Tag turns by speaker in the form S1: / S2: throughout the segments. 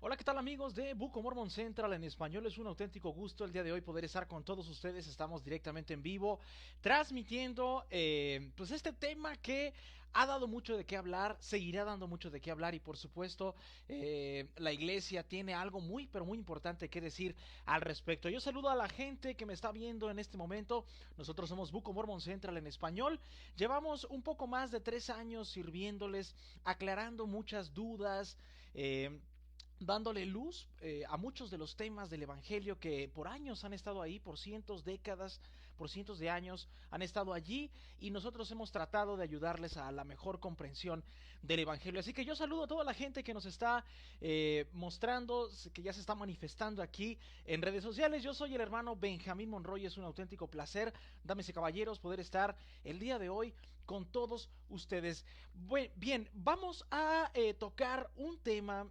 S1: Hola, ¿qué tal amigos de Book of Mormon Central en español? Es un auténtico gusto el día de hoy poder estar con todos ustedes. Estamos directamente en vivo, transmitiendo pues este tema que ha dado mucho de qué hablar, seguirá dando mucho de qué hablar y por supuesto la iglesia tiene algo muy pero muy importante que decir al respecto. Yo saludo a la gente que me está viendo en este momento. Nosotros somos Book of Mormon Central en español. Llevamos un poco más de 3 años sirviéndoles, aclarando muchas dudas, dándole luz a muchos de los temas del Evangelio que por años han estado ahí, por cientos, décadas, por cientos de años han estado allí y nosotros hemos tratado de ayudarles a la mejor comprensión del Evangelio. Así que yo saludo a toda la gente que nos está mostrando, que ya se está manifestando aquí en redes sociales. Yo soy el hermano Benjamín Monroy, es un auténtico placer, dames y caballeros, poder estar el día de hoy con todos ustedes. Bien, vamos a tocar un tema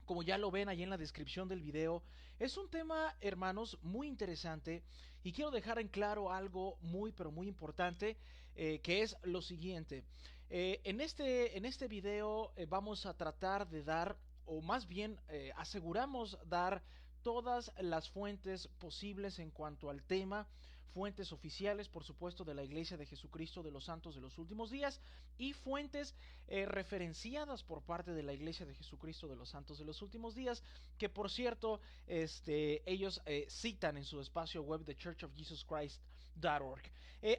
S1: como ya lo ven ahí en la descripción del video. Es un tema, hermanos, muy interesante y quiero dejar en claro algo muy pero muy importante, que es lo siguiente. En este video vamos a tratar de dar, o más bien aseguramos dar todas las fuentes posibles en cuanto al tema, fuentes oficiales, por supuesto, de la Iglesia de Jesucristo de los Santos de los Últimos Días y fuentes referenciadas por parte de la Iglesia de Jesucristo de los Santos de los Últimos Días, que por cierto, ellos citan en su espacio web de churchofjesuschrist.org.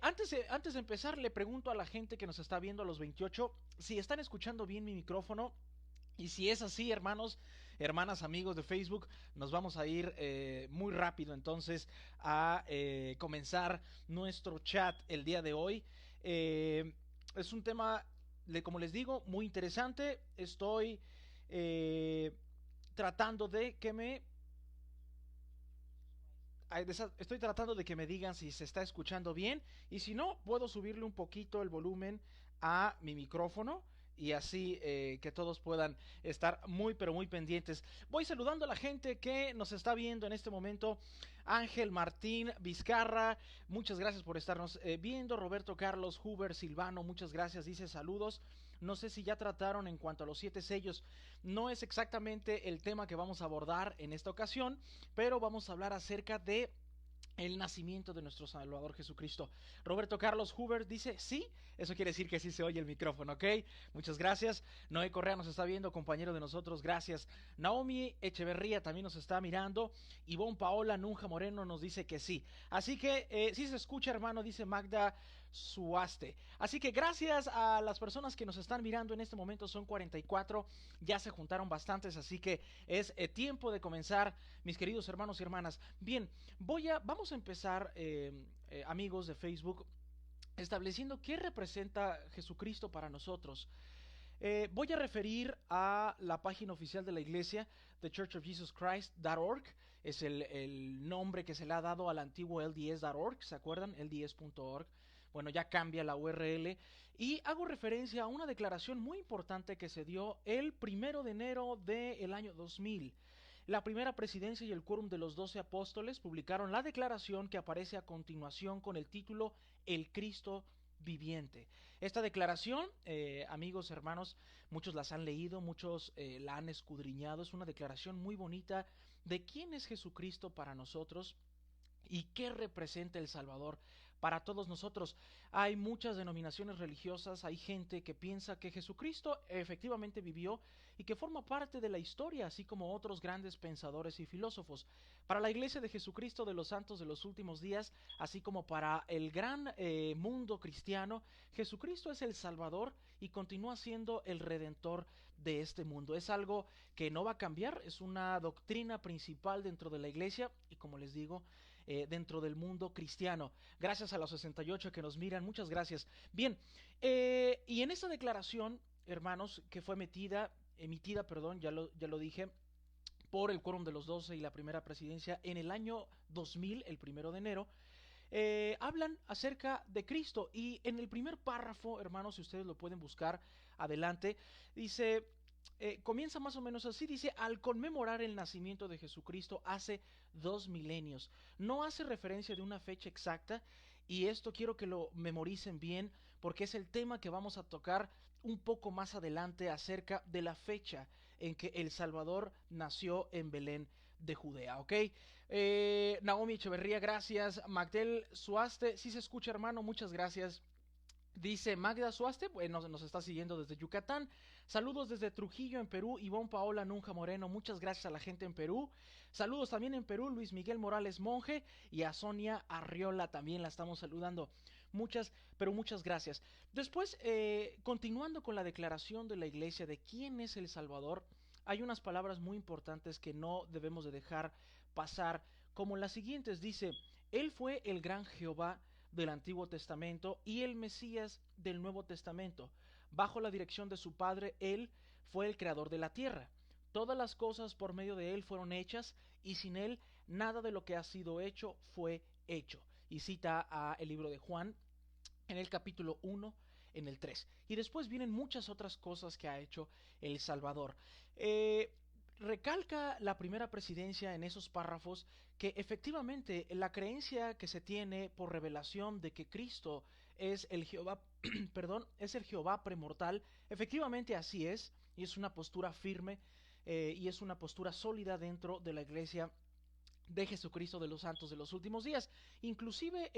S1: Antes de empezar, le pregunto a la gente que nos está viendo, a los 28, si están escuchando bien mi micrófono. Y si es así, hermanos, hermanas, amigos de Facebook, nos vamos a ir muy rápido entonces a comenzar nuestro chat el día de hoy. Es un tema, como les digo, muy interesante. Estoy tratando de que me estoy tratando de que me digan si se está escuchando bien y si no, puedo subirle un poquito el volumen a mi micrófono y así que todos puedan estar muy pero muy pendientes. Voy saludando a la gente que nos está viendo en este momento. Ángel Martín Vizcarra, muchas gracias por estarnos viendo. Roberto Carlos Huber Silvano, muchas gracias, dice saludos. No sé si ya trataron en cuanto a los 7 sellos. No es exactamente el tema que vamos a abordar en esta ocasión, pero vamos a hablar acerca de el nacimiento de nuestro Salvador Jesucristo. Roberto Carlos Huber dice sí, eso quiere decir que sí se oye el micrófono, ¿ok? Muchas gracias. Noé Correa nos está viendo, compañero de nosotros, gracias. Naomi Echeverría también nos está mirando. Ivonne Paola Nunja Moreno nos dice que sí. Así que sí se escucha, hermano, dice Magda Suaste. Así que gracias a las personas que nos están mirando en este momento, son 44, ya se juntaron bastantes, así que es tiempo de comenzar, mis queridos hermanos y hermanas. Bien, vamos a empezar, amigos de Facebook, estableciendo qué representa Jesucristo para nosotros. Voy a referir a la página oficial de la iglesia, The Church of Jesus Christ.org. Es el nombre que se le ha dado al antiguo LDS.org, ¿se acuerdan? LDS.org. Bueno, ya cambia la URL. Y hago referencia a una declaración muy importante que se dio el 1 de enero del año 2000. La primera presidencia y el quórum de los 12 apóstoles publicaron la declaración que aparece a continuación con el título El Cristo viviente. Esta declaración, amigos, hermanos, muchos las han leído, muchos la han escudriñado. Es una declaración muy bonita de quién es Jesucristo para nosotros y qué representa el Salvador para todos nosotros. Hay muchas denominaciones religiosas, hay gente que piensa que Jesucristo efectivamente vivió y que forma parte de la historia, así como otros grandes pensadores y filósofos. Para la Iglesia de Jesucristo de los Santos de los Últimos Días, así como para el gran mundo cristiano, Jesucristo es el Salvador y continúa siendo el Redentor de este mundo. Es algo que no va a cambiar, es una doctrina principal dentro de la Iglesia y, como les digo, dentro del mundo cristiano. Gracias a los 68 que nos miran, muchas gracias. Bien, y en esta declaración, hermanos, que fue emitida, perdón, ya lo dije, por el quórum de los 12 y la primera presidencia en el año 2000, el 1 de enero, hablan acerca de Cristo. Y en el primer párrafo, hermanos, si ustedes lo pueden buscar adelante, dice, comienza más o menos así, dice, al conmemorar el nacimiento de Jesucristo hace 2 milenios. No hace referencia de una fecha exacta, y esto quiero que lo memoricen bien, porque es el tema que vamos a tocar un poco más adelante acerca de la fecha en que el Salvador nació en Belén de Judea, ¿ok? Naomi Echeverría, gracias. Magdel Suaste, sí se escucha, hermano, muchas gracias. Dice Magda Suaste, bueno, nos está siguiendo desde Yucatán. Saludos desde Trujillo, en Perú. Ivonne Paola Nunja Moreno, muchas gracias a la gente en Perú. Saludos también en Perú, Luis Miguel Morales Monje. Y a Sonia Arriola también la estamos saludando. Muchas, pero muchas gracias. Después, continuando con la declaración de la iglesia de quién es el Salvador, hay unas palabras muy importantes que no debemos de dejar pasar, como las siguientes. Dice, Él fue el gran Jehová del Antiguo Testamento y el Mesías del Nuevo Testamento. Bajo la dirección de su Padre, Él fue el creador de la tierra. Todas las cosas por medio de Él fueron hechas y sin Él nada de lo que ha sido hecho fue hecho. Y cita a el libro de Juan en el capítulo 1, en el 3. Y después vienen muchas otras cosas que ha hecho el Salvador. Recalca la primera presidencia en esos párrafos que efectivamente la creencia que se tiene por revelación de que Cristo es el Jehová, perdón, es el Jehová premortal, efectivamente así es, y es una postura firme y es una postura sólida dentro de la iglesia de Jesucristo de los santos de los últimos días. Inclusive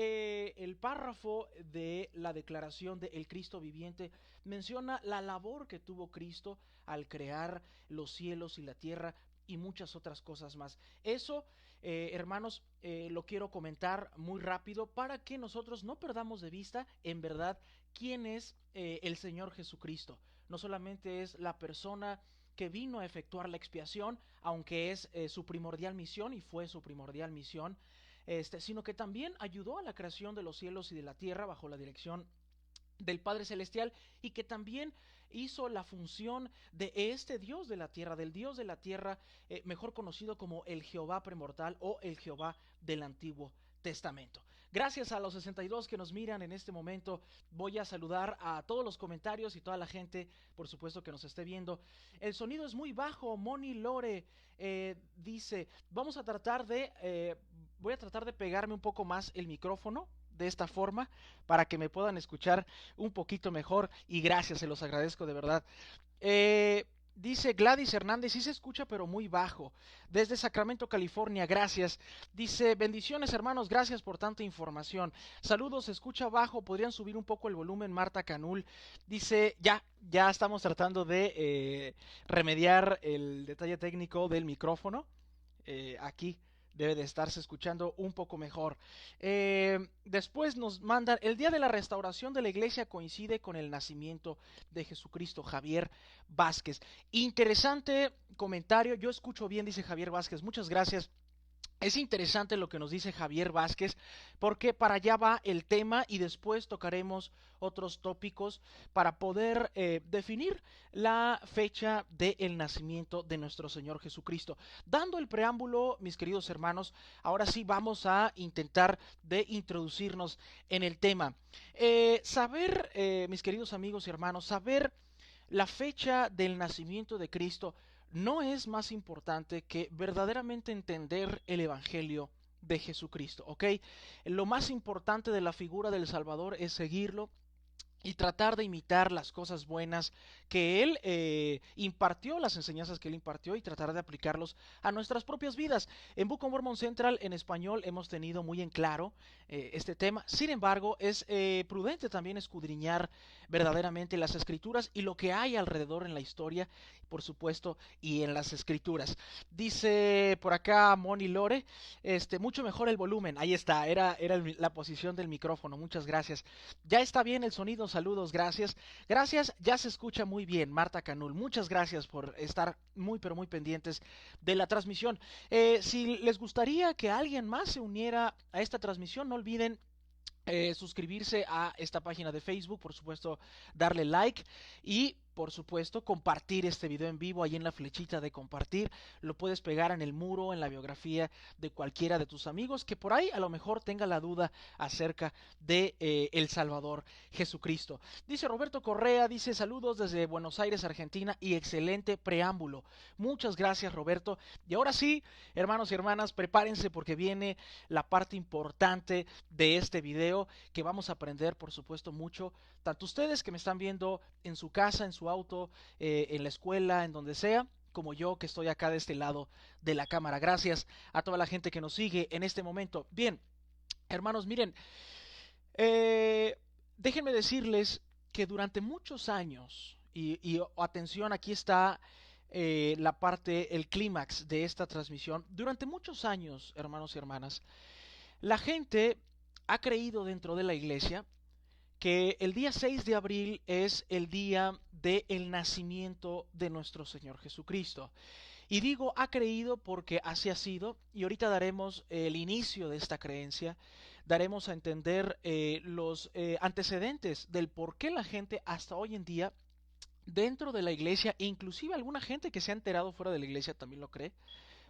S1: el párrafo de la declaración de el Cristo viviente menciona la labor que tuvo Cristo al crear los cielos y la tierra y muchas otras cosas más. Eso, hermanos, lo quiero comentar muy rápido para que nosotros no perdamos de vista en verdad quién es el Señor Jesucristo. No solamente es la persona que vino a efectuar la expiación, aunque es su primordial misión y fue su primordial misión, sino que también ayudó a la creación de los cielos y de la tierra bajo la dirección del Padre Celestial y que también hizo la función de este Dios de la tierra, del Dios de la tierra, mejor conocido como el Jehová premortal o el Jehová del Antiguo Testamento. Gracias a los 62 que nos miran en este momento. Voy a saludar a todos los comentarios y toda la gente, por supuesto, que nos esté viendo. El sonido es muy bajo. Moni Lore dice, voy a tratar de pegarme un poco más el micrófono de esta forma para que me puedan escuchar un poquito mejor y gracias, se los agradezco de verdad. Dice Gladys Hernández, sí se escucha pero muy bajo, desde Sacramento, California, gracias. Dice, bendiciones hermanos, gracias por tanta información. Saludos, se escucha bajo, podrían subir un poco el volumen, Marta Canul. Dice, ya estamos tratando de remediar el detalle técnico del micrófono. Aquí debe de estarse escuchando un poco mejor. Después nos mandan, el día de la restauración de la iglesia coincide con el nacimiento de Jesucristo. Javier Vázquez. Interesante comentario, yo escucho bien, dice Javier Vázquez, muchas gracias. Es interesante lo que nos dice Javier Vázquez, porque para allá va el tema y después tocaremos otros tópicos para poder definir la fecha del nacimiento de nuestro Señor Jesucristo. Dando el preámbulo, mis queridos hermanos, ahora sí vamos a intentar de introducirnos en el tema. Mis queridos amigos y hermanos, saber la fecha del nacimiento de Cristo no es más importante que verdaderamente entender el Evangelio de Jesucristo, ¿ok? Lo más importante de la figura del Salvador es seguirlo y tratar de imitar las cosas buenas que Él impartió, las enseñanzas que Él impartió y tratar de aplicarlos a nuestras propias vidas. En Book of Mormon Central, en español, hemos tenido muy en claro este tema. Sin embargo, es prudente también escudriñar verdaderamente las Escrituras y lo que hay alrededor en la historia, por supuesto, y en las Escrituras. Dice por acá Moni Lore, mucho mejor el volumen. Ahí está, era la posición del micrófono. Muchas gracias. Ya está bien el sonido. Saludos, gracias. Gracias, ya se escucha muy bien, Marta Canul. Muchas gracias por estar muy, pero muy pendientes de la transmisión. Si les gustaría que alguien más se uniera a esta transmisión, no olviden suscribirse a esta página de Facebook, por supuesto, darle like y por supuesto compartir este video en vivo ahí en la flechita de compartir. Lo puedes pegar en el muro, en la biografía de cualquiera de tus amigos que por ahí a lo mejor tenga la duda acerca de el Salvador Jesucristo. Dice Roberto Correa, dice saludos desde Buenos Aires, Argentina y excelente preámbulo. Muchas gracias, Roberto. Y ahora sí, hermanos y hermanas, prepárense porque viene la parte importante de este video que vamos a aprender, por supuesto, mucho. Tanto ustedes que me están viendo en su casa, en su auto, en la escuela, en donde sea, como yo que estoy acá de este lado de la cámara. Gracias a toda la gente que nos sigue en este momento. Bien, hermanos, miren, eh, déjenme decirles que durante muchos años, atención, aquí está la parte, el clímax de esta transmisión. Durante muchos años, hermanos y hermanas, la gente ha creído dentro de la iglesia que el día 6 de abril es el día del nacimiento de nuestro Señor Jesucristo. Y digo ha creído porque así ha sido, y ahorita daremos el inicio de esta creencia, daremos a entender los antecedentes del por qué la gente hasta hoy en día dentro de la iglesia, e inclusive alguna gente que se ha enterado fuera de la iglesia también lo cree.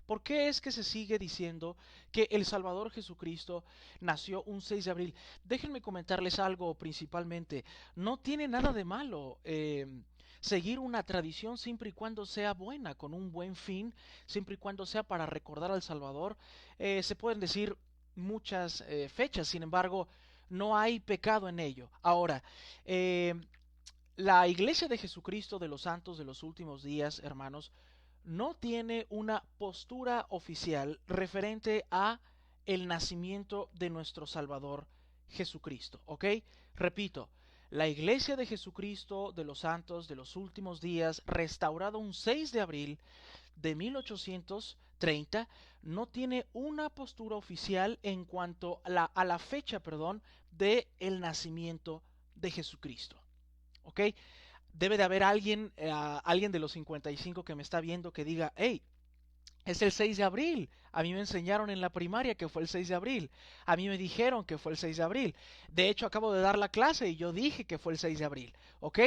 S1: ¿Por qué es que se sigue diciendo que el Salvador Jesucristo nació un 6 de abril? Déjenme comentarles algo principalmente. No tiene nada de malo seguir una tradición siempre y cuando sea buena, con un buen fin, siempre y cuando sea para recordar al Salvador. Se pueden decir muchas fechas, sin embargo, no hay pecado en ello. Ahora, la Iglesia de Jesucristo de los Santos de los Últimos Días, hermanos, no tiene una postura oficial referente a el nacimiento de nuestro Salvador Jesucristo, ¿ok? Repito, la Iglesia de Jesucristo de los Santos de los Últimos Días, restaurada un 6 de abril de 1830, no tiene una postura oficial en cuanto a la fecha, perdón, de el nacimiento de Jesucristo, ¿ok? Debe de haber alguien, alguien de los 55 que me está viendo que diga, hey, es el 6 de abril. A mí me enseñaron en la primaria que fue el 6 de abril. A mí me dijeron que fue el 6 de abril. De hecho, acabo de dar la clase y yo dije que fue el 6 de abril. ¿Ok?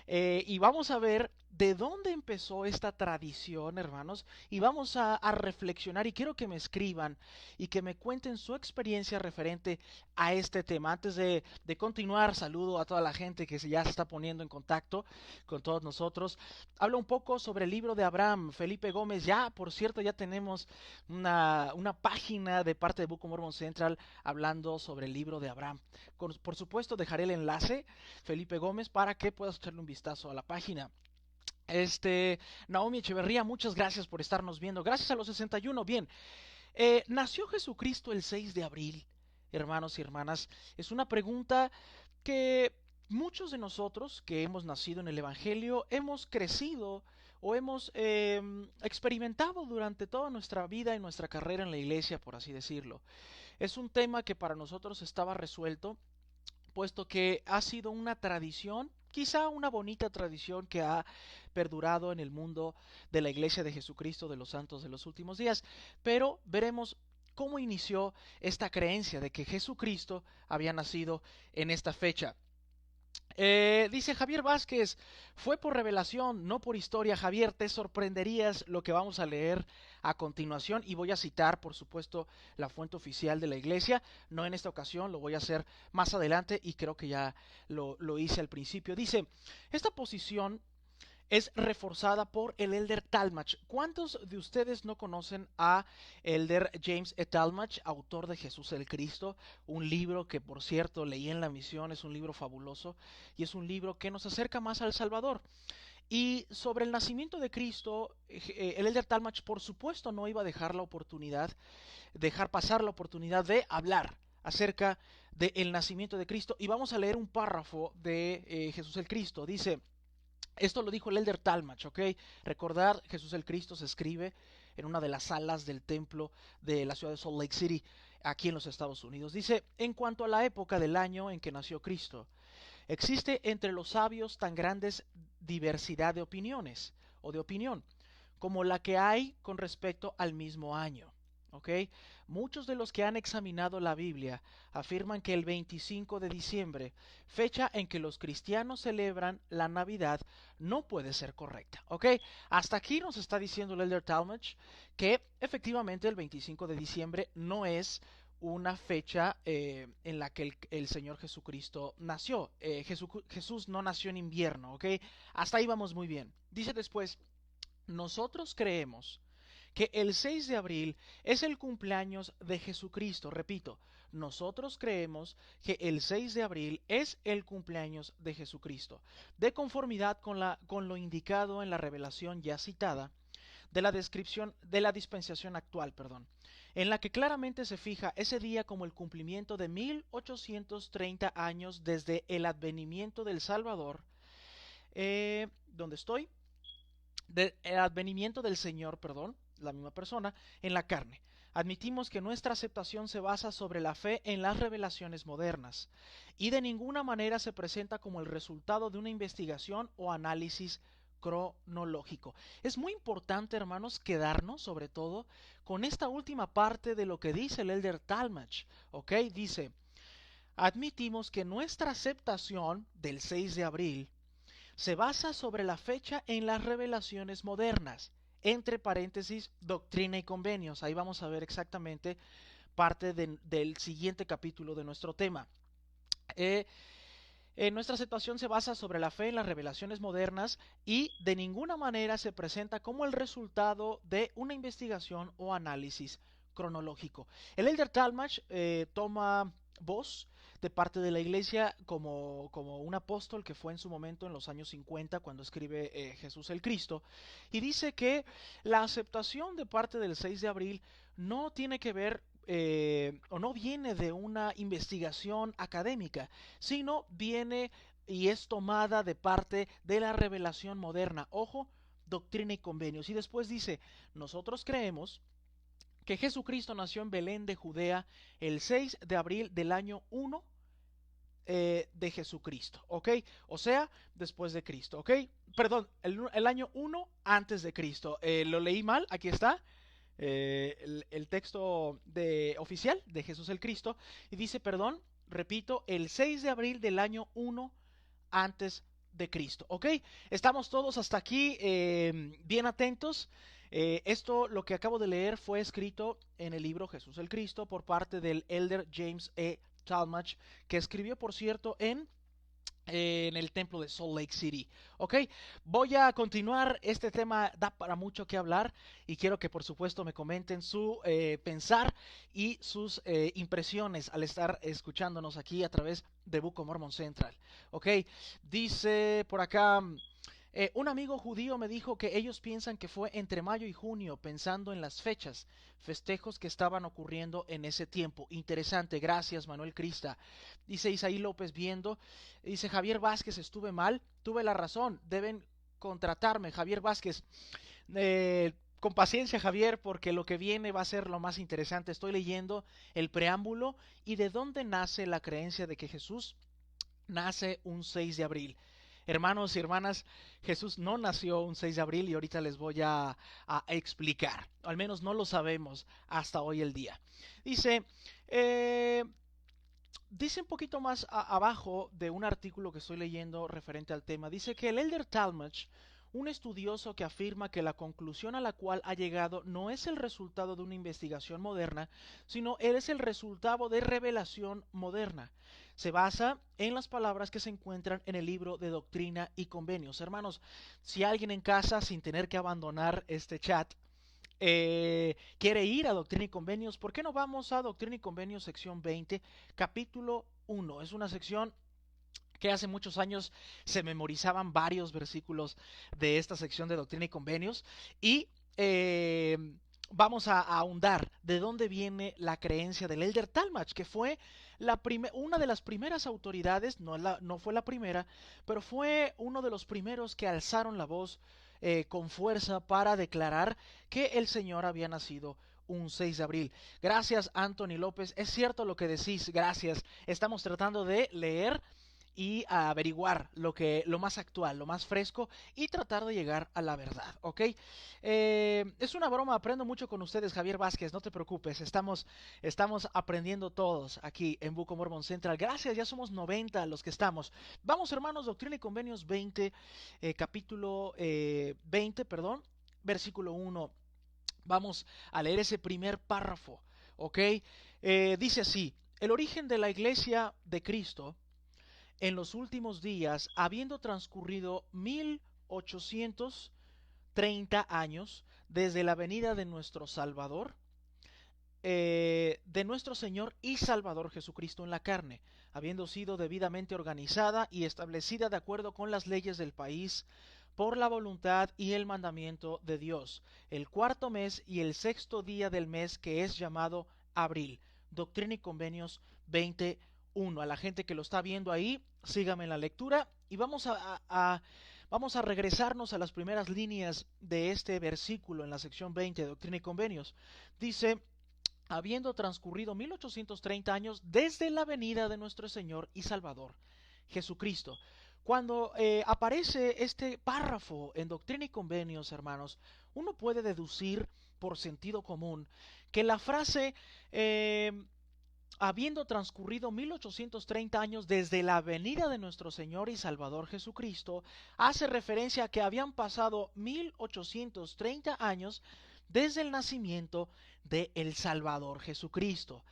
S1: Y vamos a ver de dónde empezó esta tradición, hermanos. Y vamos a reflexionar y quiero que me escriban y que me cuenten su experiencia referente a este tema. Antes de continuar, saludo a toda la gente que ya se está poniendo en contacto con todos nosotros. Habla un poco sobre el libro de Abraham. Felipe Gómez, ya, por cierto, ya tenemos una página de parte de Book of Mormon Central hablando sobre el libro de Abraham. Por supuesto, dejaré el enlace, Felipe Gómez, para que puedas echarle un vistazo a la página. Naomi Echeverría, muchas gracias por estarnos viendo. Gracias a los 61. Bien, ¿nació Jesucristo el 6 de abril, hermanos y hermanas? Es una pregunta que muchos de nosotros que hemos nacido en el Evangelio hemos crecido o hemos experimentado durante toda nuestra vida y nuestra carrera en la iglesia, por así decirlo. Es un tema que para nosotros estaba resuelto, puesto que ha sido una tradición, quizá una bonita tradición que ha perdurado en el mundo de la Iglesia de Jesucristo de los Santos de los Últimos Días, pero veremos cómo inició esta creencia de que Jesucristo había nacido en esta fecha. Dice Javier Vázquez, fue por revelación, no por historia. Javier, te sorprenderías lo que vamos a leer a continuación y voy a citar, por supuesto, la fuente oficial de la iglesia. No en esta ocasión, lo voy a hacer más adelante y creo que ya lo hice al principio. Dice, esta posición es reforzada por el Elder Talmach. ¿Cuántos de ustedes no conocen a Elder James E. Talmach, autor de Jesús el Cristo? Un libro que, por cierto, leí en la misión, es un libro fabuloso y es un libro que nos acerca más al Salvador. Y sobre el nacimiento de Cristo, el Elder Talmach, por supuesto, no iba a dejar pasar la oportunidad de hablar acerca del nacimiento de Cristo. Y vamos a leer un párrafo de Jesús el Cristo. Dice, esto lo dijo el Elder Talmach, ¿ok? Recordar, Jesús el Cristo se escribe en una de las salas del templo de la ciudad de Salt Lake City, aquí en los Estados Unidos. Dice, en cuanto a la época del año en que nació Cristo, existe entre los sabios tan grandes diversidad de opiniones o de opinión como la que hay con respecto al mismo año. ¿Ok? Muchos de los que han examinado la Biblia afirman que el 25 de diciembre, fecha en que los cristianos celebran la Navidad, no puede ser correcta. ¿Ok? Hasta aquí nos está diciendo el Elder Talmach que efectivamente el 25 de diciembre no es una fecha en la que el Señor Jesucristo nació. Jesús no nació en invierno, ¿ok? Hasta ahí vamos muy bien. Dice después, nosotros creemos que el 6 de abril es el cumpleaños de Jesucristo. Repito, nosotros creemos que el 6 de abril es el cumpleaños de Jesucristo. De conformidad con lo indicado en la revelación ya citada, de la descripción de la dispensación actual, perdón, en la que claramente se fija ese día como el cumplimiento de 1830 años desde el advenimiento del Salvador, donde estoy, del advenimiento del Señor, perdón, la misma persona, en la carne. Admitimos que nuestra aceptación se basa sobre la fe en las revelaciones modernas y de ninguna manera se presenta como el resultado de una investigación o análisis cronológico. Es muy importante, hermanos, quedarnos sobre todo con esta última parte de lo que dice el Elder Talmage, ¿ok? Dice, admitimos que nuestra aceptación del 6 de abril se basa sobre la fecha en las revelaciones modernas, entre paréntesis, doctrina y convenios. Ahí vamos a ver exactamente parte del siguiente capítulo de nuestro tema. Nuestra aceptación se basa sobre la fe en las revelaciones modernas y de ninguna manera se presenta como el resultado de una investigación o análisis cronológico. El Elder Talmage toma voz de parte de la iglesia como un apóstol que fue en su momento en los años 50 cuando escribe Jesús el Cristo, y dice que la aceptación de parte del 6 de abril no tiene que ver o no viene de una investigación académica, sino viene y es tomada de parte de la revelación moderna. Ojo, doctrina y convenios. Y después dice, nosotros creemos que Jesucristo nació en Belén de Judea el 6 de abril del año 1 de Jesucristo, ¿ok? O sea, después de Cristo, ¿ok? Perdón, el año 1 antes de Cristo. Lo leí mal, aquí está. El texto oficial de Jesús el Cristo, y dice, perdón, repito, el 6 de abril del año 1 antes de Cristo, ¿ok? Estamos todos hasta aquí bien atentos. Esto, lo que acabo de leer, fue escrito en el libro Jesús el Cristo por parte del Elder James E. Talmage, que escribió, por cierto, en el templo de Salt Lake City. Ok, voy a continuar. Este tema da para mucho que hablar y quiero que por supuesto me comenten su pensar y sus impresiones al estar escuchándonos aquí a través de Book of Mormon Central. Ok, dice por acá, un amigo judío me dijo que ellos piensan que fue entre mayo y junio, pensando en las fechas, festejos que estaban ocurriendo en ese tiempo. Interesante, gracias Manuel Crista. Dice Isaí López viendo, dice Javier Vázquez, estuve mal, tuve la razón, deben contratarme. Javier Vázquez, con paciencia Javier, porque lo que viene va a ser lo más interesante. Estoy leyendo el preámbulo y de dónde nace la creencia de que Jesús nace un 6 de abril. Hermanos y hermanas, Jesús no nació un 6 de abril y ahorita les voy a explicar. Al menos no lo sabemos hasta hoy el día. Dice, dice un poquito más abajo de un artículo que estoy leyendo referente al tema. Dice que el Elder Talmage, un estudioso que afirma que la conclusión a la cual ha llegado no es el resultado de una investigación moderna, sino es el resultado de revelación moderna. Se basa en las palabras que se encuentran en el libro de Doctrina y Convenios. Hermanos, si alguien en casa, sin tener que abandonar este chat, quiere ir a Doctrina y Convenios, ¿por qué no vamos a Doctrina y Convenios sección 20, capítulo 1? Es una sección que hace muchos años se memorizaban varios versículos de esta sección de Doctrina y Convenios y vamos a ahondar de dónde viene la creencia del Elder Talmage, que fue una de las primeras autoridades, no fue la primera, pero fue uno de los primeros que alzaron la voz con fuerza para declarar que el Señor había nacido un 6 de abril. Gracias, Anthony López. Es cierto lo que decís, gracias. Estamos tratando de leer y a averiguar lo más actual, lo más fresco y tratar de llegar a la verdad, ¿ok? Es una broma, aprendo mucho con ustedes, Javier Vázquez, no te preocupes, estamos aprendiendo todos aquí en Book of Mormon Central. Gracias, ya somos 90 los que estamos. Vamos, hermanos, Doctrina y Convenios 20, capítulo 20, perdón, versículo 1. Vamos a leer ese primer párrafo, ¿ok? Dice así, el origen de la iglesia de Cristo en los últimos días, habiendo transcurrido 1830 años desde la venida de nuestro Salvador, de nuestro Señor y Salvador Jesucristo en la carne, habiendo sido debidamente organizada y establecida de acuerdo con las leyes del país por la voluntad y el mandamiento de Dios, el cuarto mes y el sexto día del mes que es llamado abril. Doctrina y Convenios 21. A la gente que lo está viendo ahí, sígame en la lectura y vamos a regresarnos a las primeras líneas de este versículo en la sección 20 de Doctrina y Convenios. Dice: habiendo transcurrido 1830 años desde la venida de nuestro Señor y Salvador Jesucristo. Cuando aparece este párrafo en Doctrina y Convenios, hermanos, uno puede deducir por sentido común que la frase habiendo transcurrido 1830 años desde la venida de nuestro Señor y Salvador Jesucristo, hace referencia a que habían pasado 1830 años desde el nacimiento de el Salvador Jesucristo.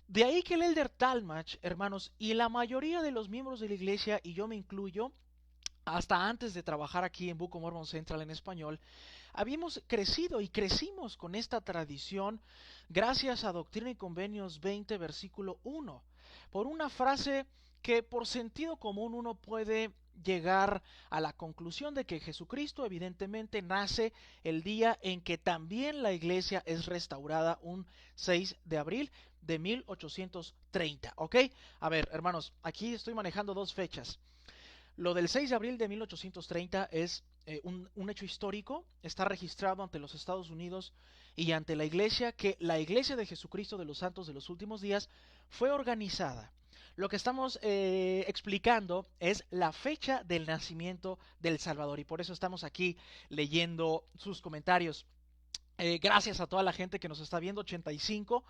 S1: De ahí que el Elder Talmach, hermanos, y la mayoría de los miembros de la iglesia, y yo me incluyo, hasta antes de trabajar aquí en Book of Mormon Central en español, habíamos crecido y crecimos con esta tradición gracias a Doctrina y Convenios 20, versículo 1, por una frase que por sentido común uno puede llegar a la conclusión de que Jesucristo evidentemente nace el día en que también la iglesia es restaurada, un 6 de abril de 1830, ¿ok? A ver, hermanos, aquí estoy manejando dos fechas. Lo del 6 de abril de 1830 es un hecho histórico, está registrado ante los Estados Unidos y ante la iglesia, que la Iglesia de Jesucristo de los Santos de los Últimos Días fue organizada. Lo que estamos explicando es la fecha del nacimiento del Salvador y por eso estamos aquí leyendo sus comentarios. Gracias a toda la gente que nos está viendo, 85,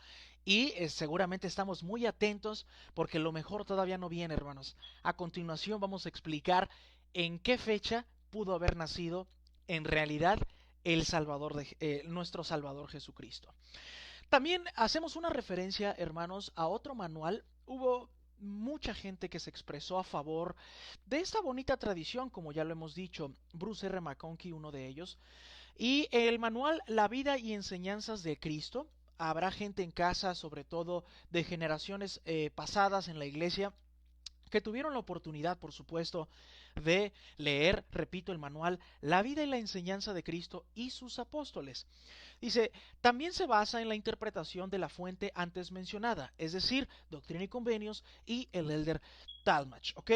S1: y seguramente estamos muy atentos porque lo mejor todavía no viene, hermanos. A continuación vamos a explicar en qué fecha pudo haber nacido en realidad el Salvador nuestro Salvador Jesucristo. También hacemos una referencia, hermanos, a otro manual. Hubo mucha gente que se expresó a favor de esta bonita tradición, como ya lo hemos dicho, Bruce R. McConkie, uno de ellos. Y el manual La vida y enseñanzas de Cristo. Habrá gente en casa, sobre todo de generaciones pasadas en la iglesia, que tuvieron la oportunidad, por supuesto, de leer, repito, el manual La vida y la enseñanza de Cristo y sus apóstoles. Dice, también se basa en la interpretación de la fuente antes mencionada, es decir, Doctrina y Convenios y el Elder Talmach, ¿ok?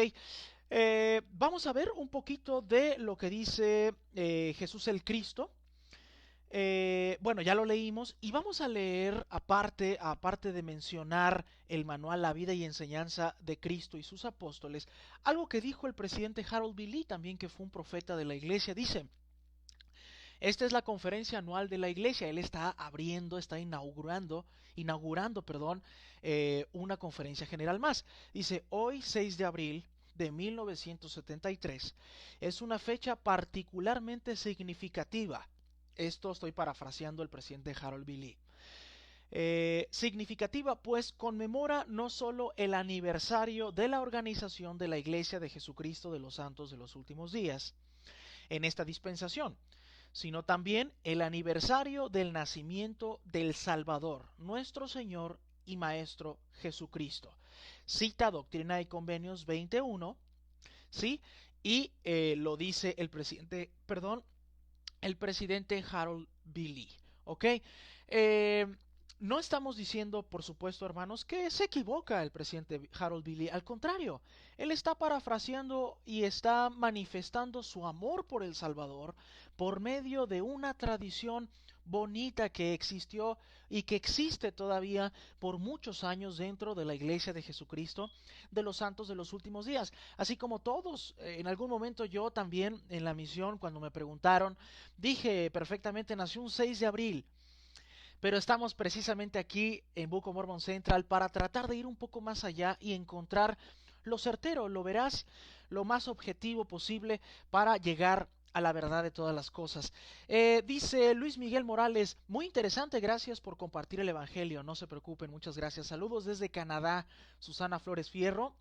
S1: Vamos a ver un poquito de lo que dice Jesús el Cristo. Bueno, ya lo leímos y vamos a leer, aparte de mencionar el manual La vida y enseñanza de Cristo y sus apóstoles, algo que dijo el presidente Harold B. Lee, también que fue un profeta de la iglesia. Dice: esta es la conferencia anual de la iglesia. Él está inaugurando, una conferencia general más. Dice, hoy 6 de abril de 1973 es una fecha particularmente significativa. Esto estoy parafraseando el presidente Harold B. Lee. Significativa, pues conmemora no solo el aniversario de la organización de la Iglesia de Jesucristo de los Santos de los Últimos Días en esta dispensación, sino también el aniversario del nacimiento del Salvador, nuestro Señor y Maestro Jesucristo. Cita Doctrina y Convenios 21, ¿sí? Y lo dice el presidente Harold B. Lee, ¿ok? No estamos diciendo, por supuesto, hermanos, que se equivoca el presidente Harold B. Lee. Al contrario, él está parafraseando y está manifestando su amor por El Salvador por medio de una tradición bonita que existió y que existe todavía por muchos años dentro de la Iglesia de Jesucristo de los Santos de los Últimos Días. Así como todos, en algún momento yo también en la misión, cuando me preguntaron, dije perfectamente, nació un 6 de abril. Pero estamos precisamente aquí en Book of Mormon Central para tratar de ir un poco más allá y encontrar lo certero, lo veraz, lo más objetivo posible para llegar a la verdad de todas las cosas. Dice Luis Miguel Morales, muy interesante, gracias por compartir el evangelio, no se preocupen, muchas gracias. Saludos desde Canadá, Susana Flores Fierro.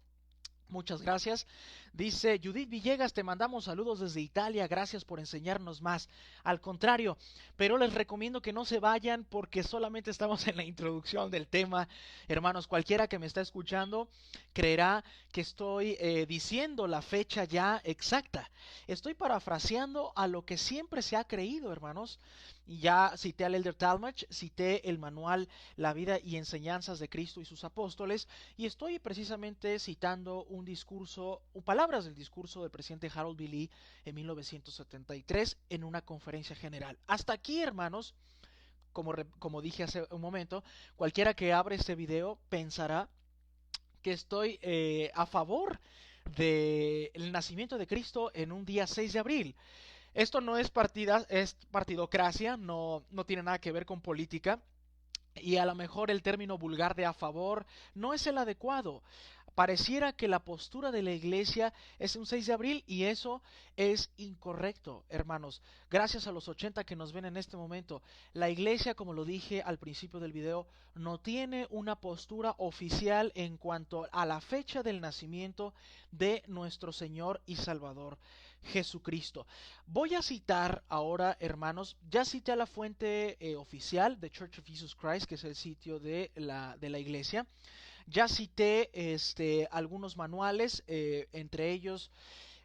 S1: Muchas gracias. Dice Judith Villegas, te mandamos saludos desde Italia, gracias por enseñarnos más. Al contrario, pero les recomiendo que no se vayan porque solamente estamos en la introducción del tema. Hermanos, cualquiera que me está escuchando creerá que estoy diciendo la fecha ya exacta. Estoy parafraseando a lo que siempre se ha creído, hermanos. Y ya cité al Elder Talmage, cité el manual La vida y enseñanzas de Cristo y sus apóstoles, y estoy precisamente citando un discurso, o palabras del discurso del presidente Harold B. Lee en 1973 en una conferencia general. Hasta aquí, hermanos, como dije hace un momento, cualquiera que abre este video pensará que estoy a favor del nacimiento de Cristo en un día 6 de abril. Esto no es es partidocracia, no tiene nada que ver con política. Y a lo mejor el término vulgar de a favor no es el adecuado. Pareciera que la postura de la iglesia es un 6 de abril y eso es incorrecto, hermanos. Gracias a los 80 que nos ven en este momento, la iglesia, como lo dije al principio del video, no tiene una postura oficial en cuanto a la fecha del nacimiento de nuestro Señor y Salvador Jesucristo. Voy a citar ahora, hermanos, ya cité a la fuente oficial de Church of Jesus Christ, que es el sitio de la iglesia. Ya cité algunos manuales, entre ellos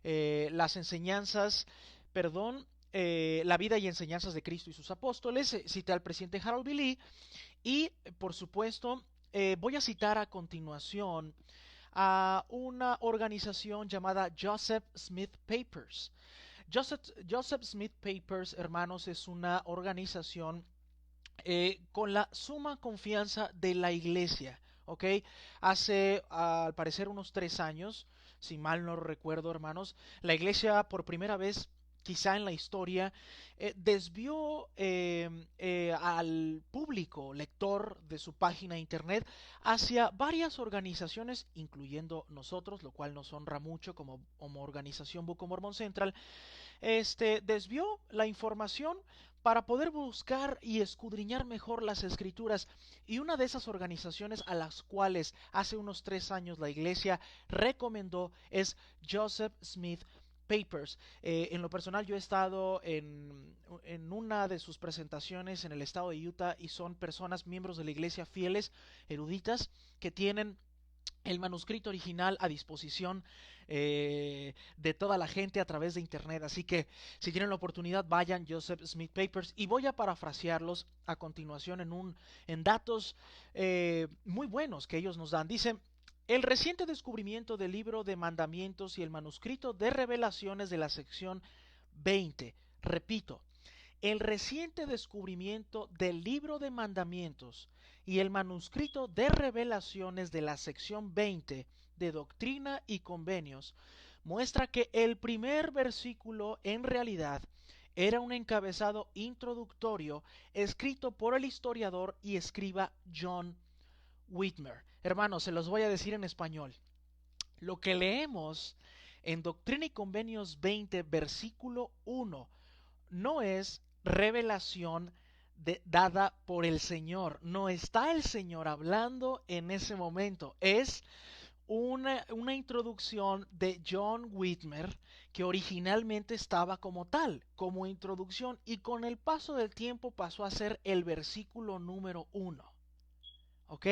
S1: las enseñanzas, perdón, la vida y enseñanzas de Cristo y sus apóstoles. Cité al presidente Harold B. Lee y, por supuesto, voy a citar a continuación a una organización llamada Joseph Smith Papers. Joseph Smith Papers, hermanos, es una organización con la suma confianza de la iglesia. ¿Ok? Hace al parecer unos 3 años, si mal no recuerdo, hermanos, la iglesia por primera vez quizá en la historia, desvió al público lector de su página de internet hacia varias organizaciones, incluyendo nosotros, lo cual nos honra mucho como organización Book of Mormon Central. Desvió la información para poder buscar y escudriñar mejor las escrituras, y una de esas organizaciones a las cuales hace unos 3 años la iglesia recomendó es Joseph Smith Papers. En lo personal yo he estado en una de sus presentaciones en el estado de Utah y son personas, miembros de la iglesia fieles, eruditas, que tienen el manuscrito original a disposición de toda la gente a través de internet. Así que si tienen la oportunidad, vayan Joseph Smith Papers, y voy a parafrasearlos a continuación en datos muy buenos que ellos nos dan. Dice: el reciente descubrimiento del libro de mandamientos y el manuscrito de revelaciones de la sección 20, repito, el reciente descubrimiento del libro de mandamientos y el manuscrito de revelaciones de la sección 20 de Doctrina y Convenios muestra que el primer versículo en realidad era un encabezado introductorio escrito por el historiador y escriba John Whitmer. Hermanos, se los voy a decir en español. Lo que leemos en Doctrina y Convenios 20, versículo 1, no es revelación dada por el Señor. No está el Señor hablando en ese momento. Es una introducción de John Whitmer que originalmente estaba como tal, como introducción, y con el paso del tiempo pasó a ser el versículo número 1. ¿Ok?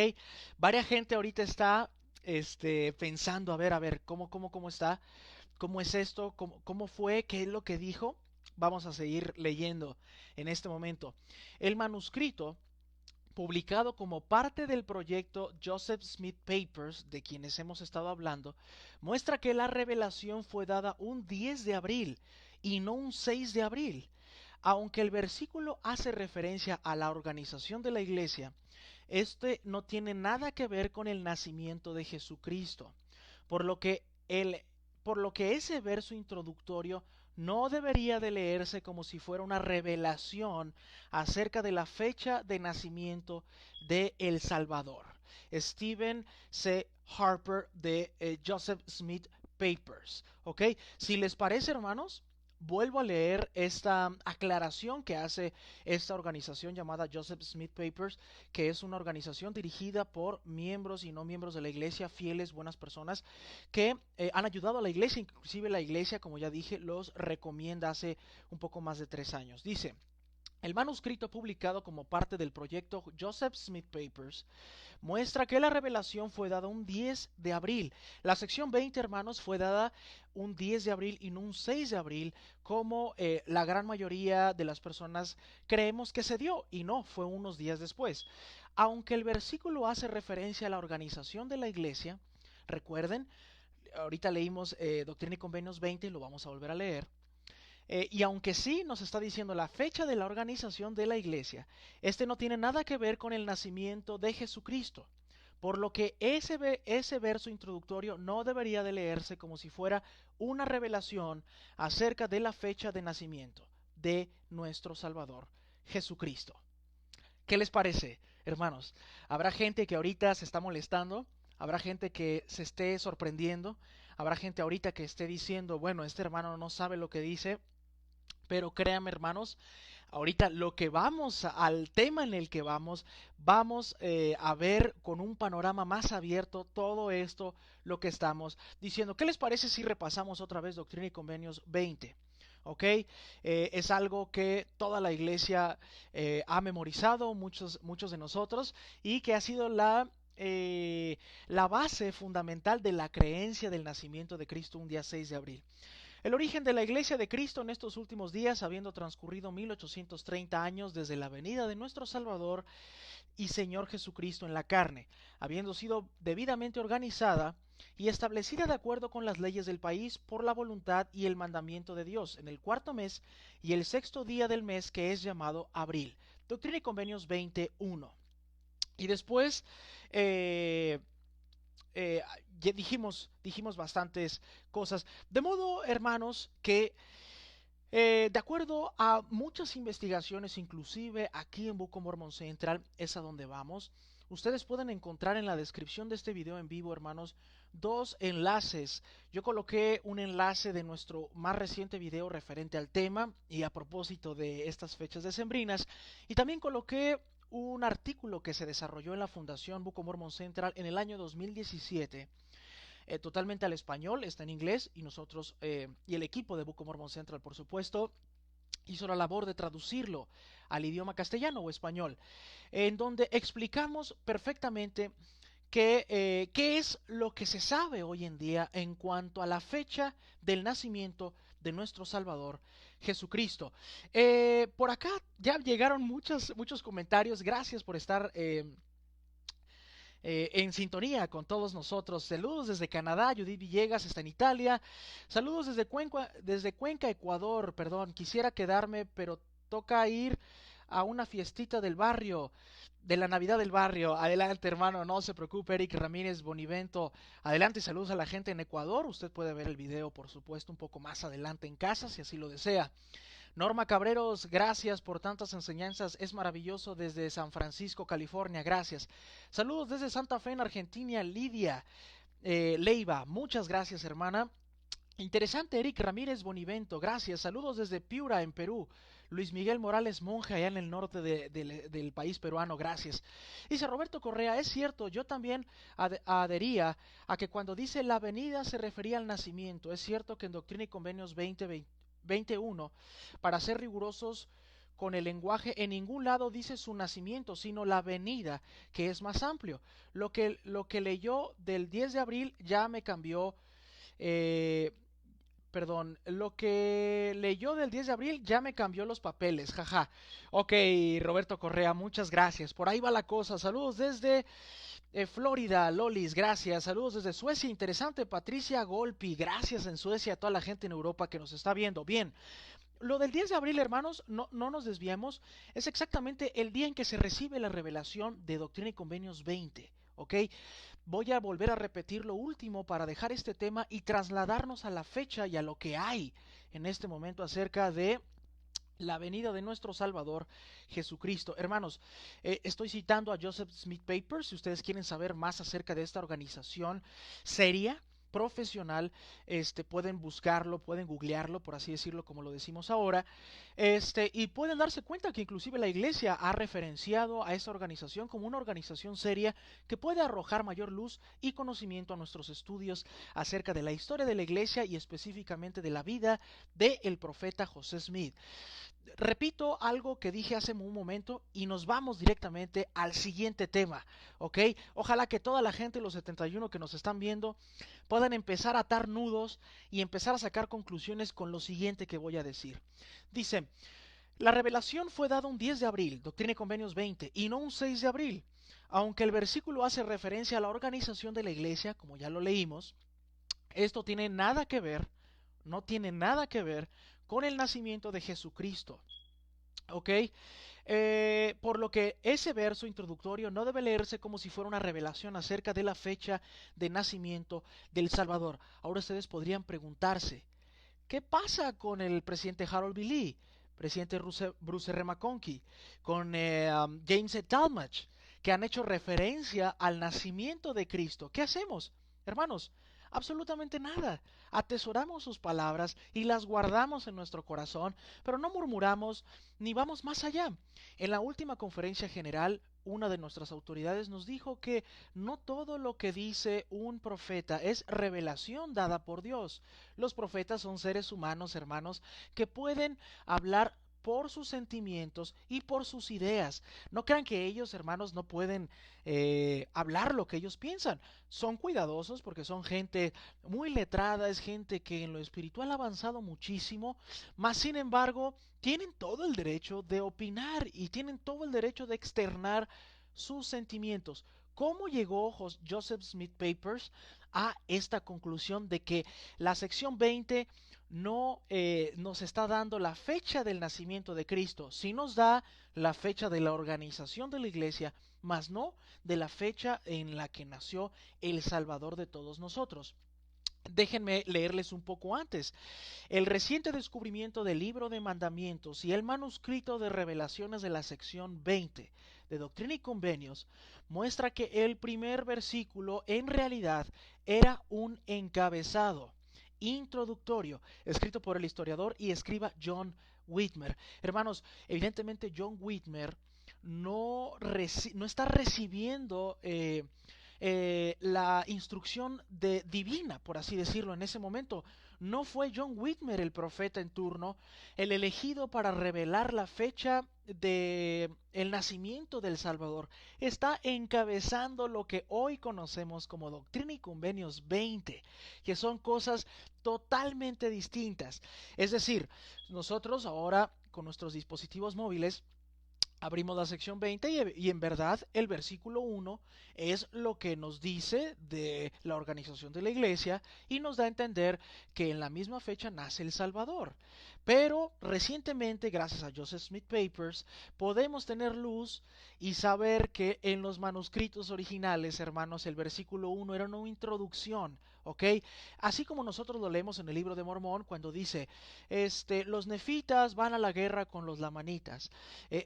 S1: Varia gente ahorita está pensando, a ver, ¿cómo está? ¿Cómo es esto? ¿Cómo fue? ¿Qué es lo que dijo? Vamos a seguir leyendo en este momento. El manuscrito, publicado como parte del proyecto Joseph Smith Papers, de quienes hemos estado hablando, muestra que la revelación fue dada un 10 de abril y no un 6 de abril. Aunque el versículo hace referencia a la organización de la iglesia, este no tiene nada que ver con el nacimiento de Jesucristo, por lo que ese verso introductorio no debería de leerse como si fuera una revelación acerca de la fecha de nacimiento de El Salvador. Stephen C. Harper de Joseph Smith Papers. ¿Ok? Si les parece, hermanos, vuelvo a leer esta aclaración que hace esta organización llamada Joseph Smith Papers, que es una organización dirigida por miembros y no miembros de la iglesia, fieles, buenas personas, que han ayudado a la iglesia. Inclusive la iglesia, como ya dije, los recomienda hace un poco más de 3 años. Dice: el manuscrito publicado como parte del proyecto Joseph Smith Papers muestra que la revelación fue dada un 10 de abril. La sección 20, hermanos, fue dada un 10 de abril y no un 6 de abril, como la gran mayoría de las personas creemos que se dio, y no, fue unos días después. Aunque el versículo hace referencia a la organización de la iglesia, recuerden, ahorita leímos Doctrina y Convenios 20, lo vamos a volver a leer. Y aunque sí nos está diciendo la fecha de la organización de la iglesia, este no tiene nada que ver con el nacimiento de Jesucristo. Por lo que ese verso introductorio no debería de leerse como si fuera una revelación acerca de la fecha de nacimiento de nuestro Salvador, Jesucristo. ¿Qué les parece, hermanos? Habrá gente que ahorita se está molestando, habrá gente que se esté sorprendiendo, habrá gente ahorita que esté diciendo, bueno, este hermano no sabe lo que dice. Pero créanme, hermanos, ahorita lo que vamos al tema en el que vamos a ver con un panorama más abierto todo esto, lo que estamos diciendo. ¿Qué les parece si repasamos otra vez Doctrina y Convenios 20? ¿Ok? Es algo que toda la iglesia ha memorizado, muchos de nosotros, y que ha sido la base fundamental de la creencia del nacimiento de Cristo un día 6 de abril. El origen de la Iglesia de Cristo en estos últimos días, habiendo transcurrido 1830 años desde la venida de nuestro Salvador y Señor Jesucristo en la carne, habiendo sido debidamente organizada y establecida de acuerdo con las leyes del país por la voluntad y el mandamiento de Dios, en el cuarto mes y el sexto día del mes, que es llamado abril. Doctrina y Convenios 21. Y después ya dijimos bastantes cosas. De modo, hermanos, que de acuerdo a muchas investigaciones, inclusive aquí en Book of Mormon Central, es a donde vamos. Ustedes pueden encontrar en la descripción de este video en vivo, hermanos, dos enlaces. Yo coloqué un enlace de nuestro más reciente video referente al tema y a propósito de estas fechas decembrinas. Y también coloqué un artículo que se desarrolló en la Fundación Book of Mormon Central en el año 2017. Totalmente al español, está en inglés, y nosotros y el equipo de Book of Mormon Central, por supuesto, hizo la labor de traducirlo al idioma castellano o español, en donde explicamos perfectamente qué es lo que se sabe hoy en día en cuanto a la fecha del nacimiento de nuestro Salvador Jesucristo. Por acá ya llegaron muchos comentarios. Gracias por estar en sintonía con todos nosotros. Saludos desde Canadá. Judith Villegas está en Italia. Saludos desde Cuenca, Ecuador. Perdón, quisiera quedarme, pero toca ir a una fiestita del barrio, de la Navidad del barrio. Adelante, hermano, no se preocupe. Eric Ramírez Bonivento, adelante. Saludos a la gente en Ecuador. Usted puede ver el video, por supuesto, un poco más adelante en casa, si así lo desea. Norma Cabreros, gracias por tantas enseñanzas, es maravilloso desde San Francisco, California, gracias. Saludos desde Santa Fe en Argentina, Lidia Leiva, muchas gracias, hermana. Interesante, Eric Ramírez Bonivento, gracias. Saludos desde Piura en Perú. Luis Miguel Morales Monge, allá en el norte del país peruano, gracias. Dice Roberto Correa, es cierto, yo también adhería a que cuando dice la venida se refería al nacimiento. Es cierto que en Doctrina y Convenios 21, para ser rigurosos con el lenguaje, en ningún lado dice su nacimiento, sino la venida, que es más amplio. Lo que leyó del 10 de abril ya me cambió. Lo que leyó del 10 de abril ya me cambió los papeles, jaja. Ok, Roberto Correa, muchas gracias. Por ahí va la cosa. Saludos desde Florida, Lolis, gracias. Saludos desde Suecia, interesante. Patricia Golpi, gracias en Suecia, a toda la gente en Europa que nos está viendo. Bien, lo del 10 de abril, hermanos, no nos desviemos. Es exactamente el día en que se recibe la revelación de Doctrina y Convenios 20, ¿ok? Voy a volver a repetir lo último para dejar este tema y trasladarnos a la fecha y a lo que hay en este momento acerca de la venida de nuestro Salvador Jesucristo. Hermanos, estoy citando a Joseph Smith Papers. Si ustedes quieren saber más acerca de esta organización seria, profesional, pueden buscarlo, pueden googlearlo, por así decirlo, como lo decimos ahora, y pueden darse cuenta que inclusive la iglesia ha referenciado a esta organización como una organización seria que puede arrojar mayor luz y conocimiento a nuestros estudios acerca de la historia de la iglesia y específicamente de la vida del profeta José Smith. Repito algo que dije hace un momento y nos vamos directamente al siguiente tema, ¿ok? Ojalá que toda la gente, los 71 que nos están viendo, puedan empezar a atar nudos y empezar a sacar conclusiones con lo siguiente que voy a decir. Dice, la revelación fue dada un 10 de abril, Doctrina y Convenios 20, y no un 6 de abril. Aunque el versículo hace referencia a la organización de la iglesia, como ya lo leímos, esto tiene nada que ver, no tiene nada que ver con el nacimiento de Jesucristo. ¿Ok? Por lo que ese verso introductorio no debe leerse como si fuera una revelación acerca de la fecha de nacimiento del Salvador. Ahora ustedes podrían preguntarse, ¿qué pasa con el presidente Harold B. Lee, presidente Bruce R. McConkie, con James E. Talmage, que han hecho referencia al nacimiento de Cristo? ¿Qué hacemos, hermanos? Absolutamente nada. Atesoramos sus palabras y las guardamos en nuestro corazón, pero no murmuramos ni vamos más allá. En la última conferencia general, una de nuestras autoridades nos dijo que no todo lo que dice un profeta es revelación dada por Dios. Los profetas son seres humanos, hermanos, que pueden hablar por sus sentimientos y por sus ideas. No crean que ellos, hermanos, no pueden hablar lo que ellos piensan. Son cuidadosos porque son gente muy letrada, es gente que en lo espiritual ha avanzado muchísimo, mas sin embargo tienen todo el derecho de opinar y tienen todo el derecho de externar sus sentimientos. ¿Cómo llegó Joseph Smith Papers a esta conclusión de que la sección 20 no nos está dando la fecha del nacimiento de Cristo, sí nos da la fecha de la organización de la iglesia, mas no de la fecha en la que nació el Salvador de todos nosotros? Déjenme leerles un poco antes. El reciente descubrimiento del libro de mandamientos y el manuscrito de revelaciones de la sección 20 de Doctrina y Convenios muestra que el primer versículo en realidad era un encabezado introductorio escrito por el historiador y escriba John Whitmer. Hermanos, evidentemente John Whitmer no está recibiendo la instrucción divina, por así decirlo, en ese momento. No fue John Whitmer el profeta en turno, el elegido para revelar la fecha de el nacimiento del Salvador. Está encabezando lo que hoy conocemos como Doctrina y Convenios 20, que son cosas totalmente distintas. Es decir, nosotros ahora con nuestros dispositivos móviles abrimos la sección 20 y en verdad el versículo 1 es lo que nos dice de la organización de la iglesia y nos da a entender que en la misma fecha nace el Salvador. Pero recientemente, gracias a Joseph Smith Papers, podemos tener luz y saber que en los manuscritos originales, hermanos, el versículo 1 era una introducción, ¿ok? Así como nosotros lo leemos en el libro de Mormón cuando dice, los nefitas van a la guerra con los lamanitas.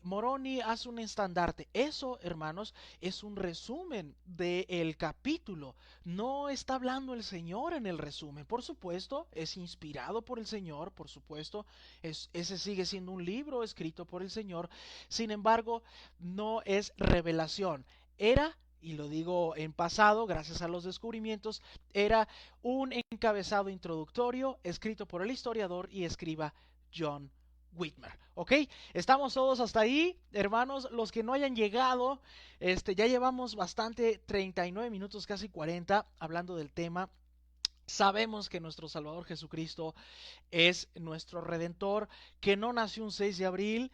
S1: Moroni hace un estandarte. Eso, hermanos, es un resumen del capítulo. No está hablando el Señor en el resumen. Por supuesto, es inspirado por el Señor, por supuesto. Ese sigue siendo un libro escrito por el Señor. Sin embargo, no es revelación. Era, y lo digo en pasado, gracias a los descubrimientos, era un encabezado introductorio escrito por el historiador y escriba John Whitmer, ¿ok? Estamos todos hasta ahí, hermanos. Los que no hayan llegado, ya llevamos bastante, 39 minutos, casi 40, hablando del tema. Sabemos que nuestro Salvador Jesucristo es nuestro Redentor, que no nació un 6 de abril,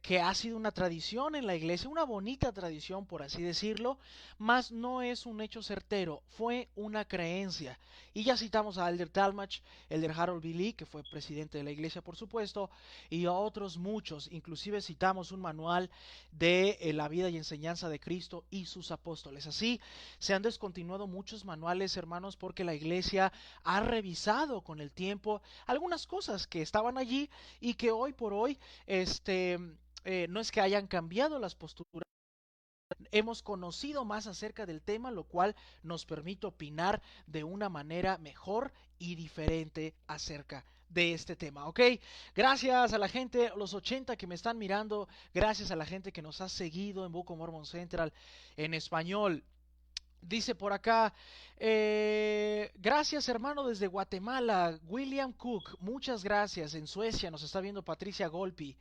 S1: que ha sido una tradición en la iglesia, una bonita tradición por así decirlo, mas no es un hecho certero, fue una creencia. Y ya citamos a Elder Talmage, Elder Harold B. Lee, que fue presidente de la iglesia por supuesto, y a otros muchos, inclusive citamos un manual de la vida y enseñanza de Cristo y sus apóstoles. Así se han descontinuado muchos manuales, hermanos, porque la iglesia ha revisado con el tiempo algunas cosas que estaban allí y que hoy por hoy no es que hayan cambiado las posturas, hemos conocido más acerca del tema, lo cual nos permite opinar de una manera mejor y diferente acerca de este tema, ¿ok? Gracias a la gente, los 80 que me están mirando, gracias a la gente que nos ha seguido en Book of Mormon Central en español. Dice por acá, gracias hermano desde Guatemala, William Cook, muchas gracias. En Suecia nos está viendo Patricia Golpi.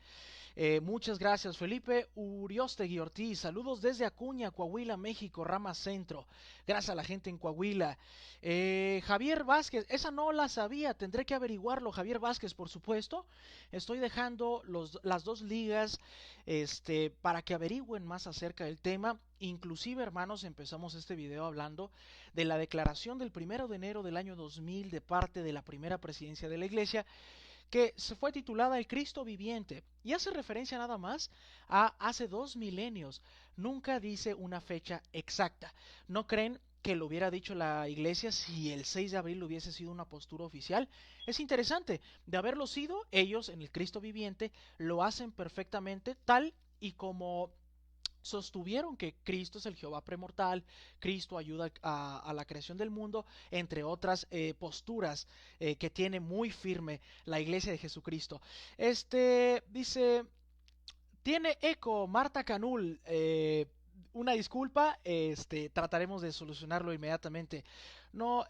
S1: Muchas gracias, Felipe Uriostegui Ortiz. Saludos desde Acuña, Coahuila, México, Rama Centro. Gracias a la gente en Coahuila. Javier Vázquez, esa no la sabía, tendré que averiguarlo. Javier Vázquez, por supuesto. Estoy dejando las dos ligas para que averigüen más acerca del tema. Inclusive, hermanos, empezamos este video hablando de la declaración del 1 de enero del año 2000 de parte de la primera presidencia de la iglesia, que se fue titulada El Cristo Viviente, y hace referencia nada más a hace 2 milenios. Nunca dice una fecha exacta. ¿No creen que lo hubiera dicho la iglesia si el 6 de abril hubiese sido una postura oficial? Es interesante, de haberlo sido, ellos en el Cristo Viviente lo hacen perfectamente tal y como sostuvieron que Cristo es el Jehová premortal, Cristo ayuda a la creación del mundo, entre otras posturas que tiene muy firme la iglesia de Jesucristo. Dice, tiene eco Marta Canul, una disculpa, trataremos de solucionarlo inmediatamente. No,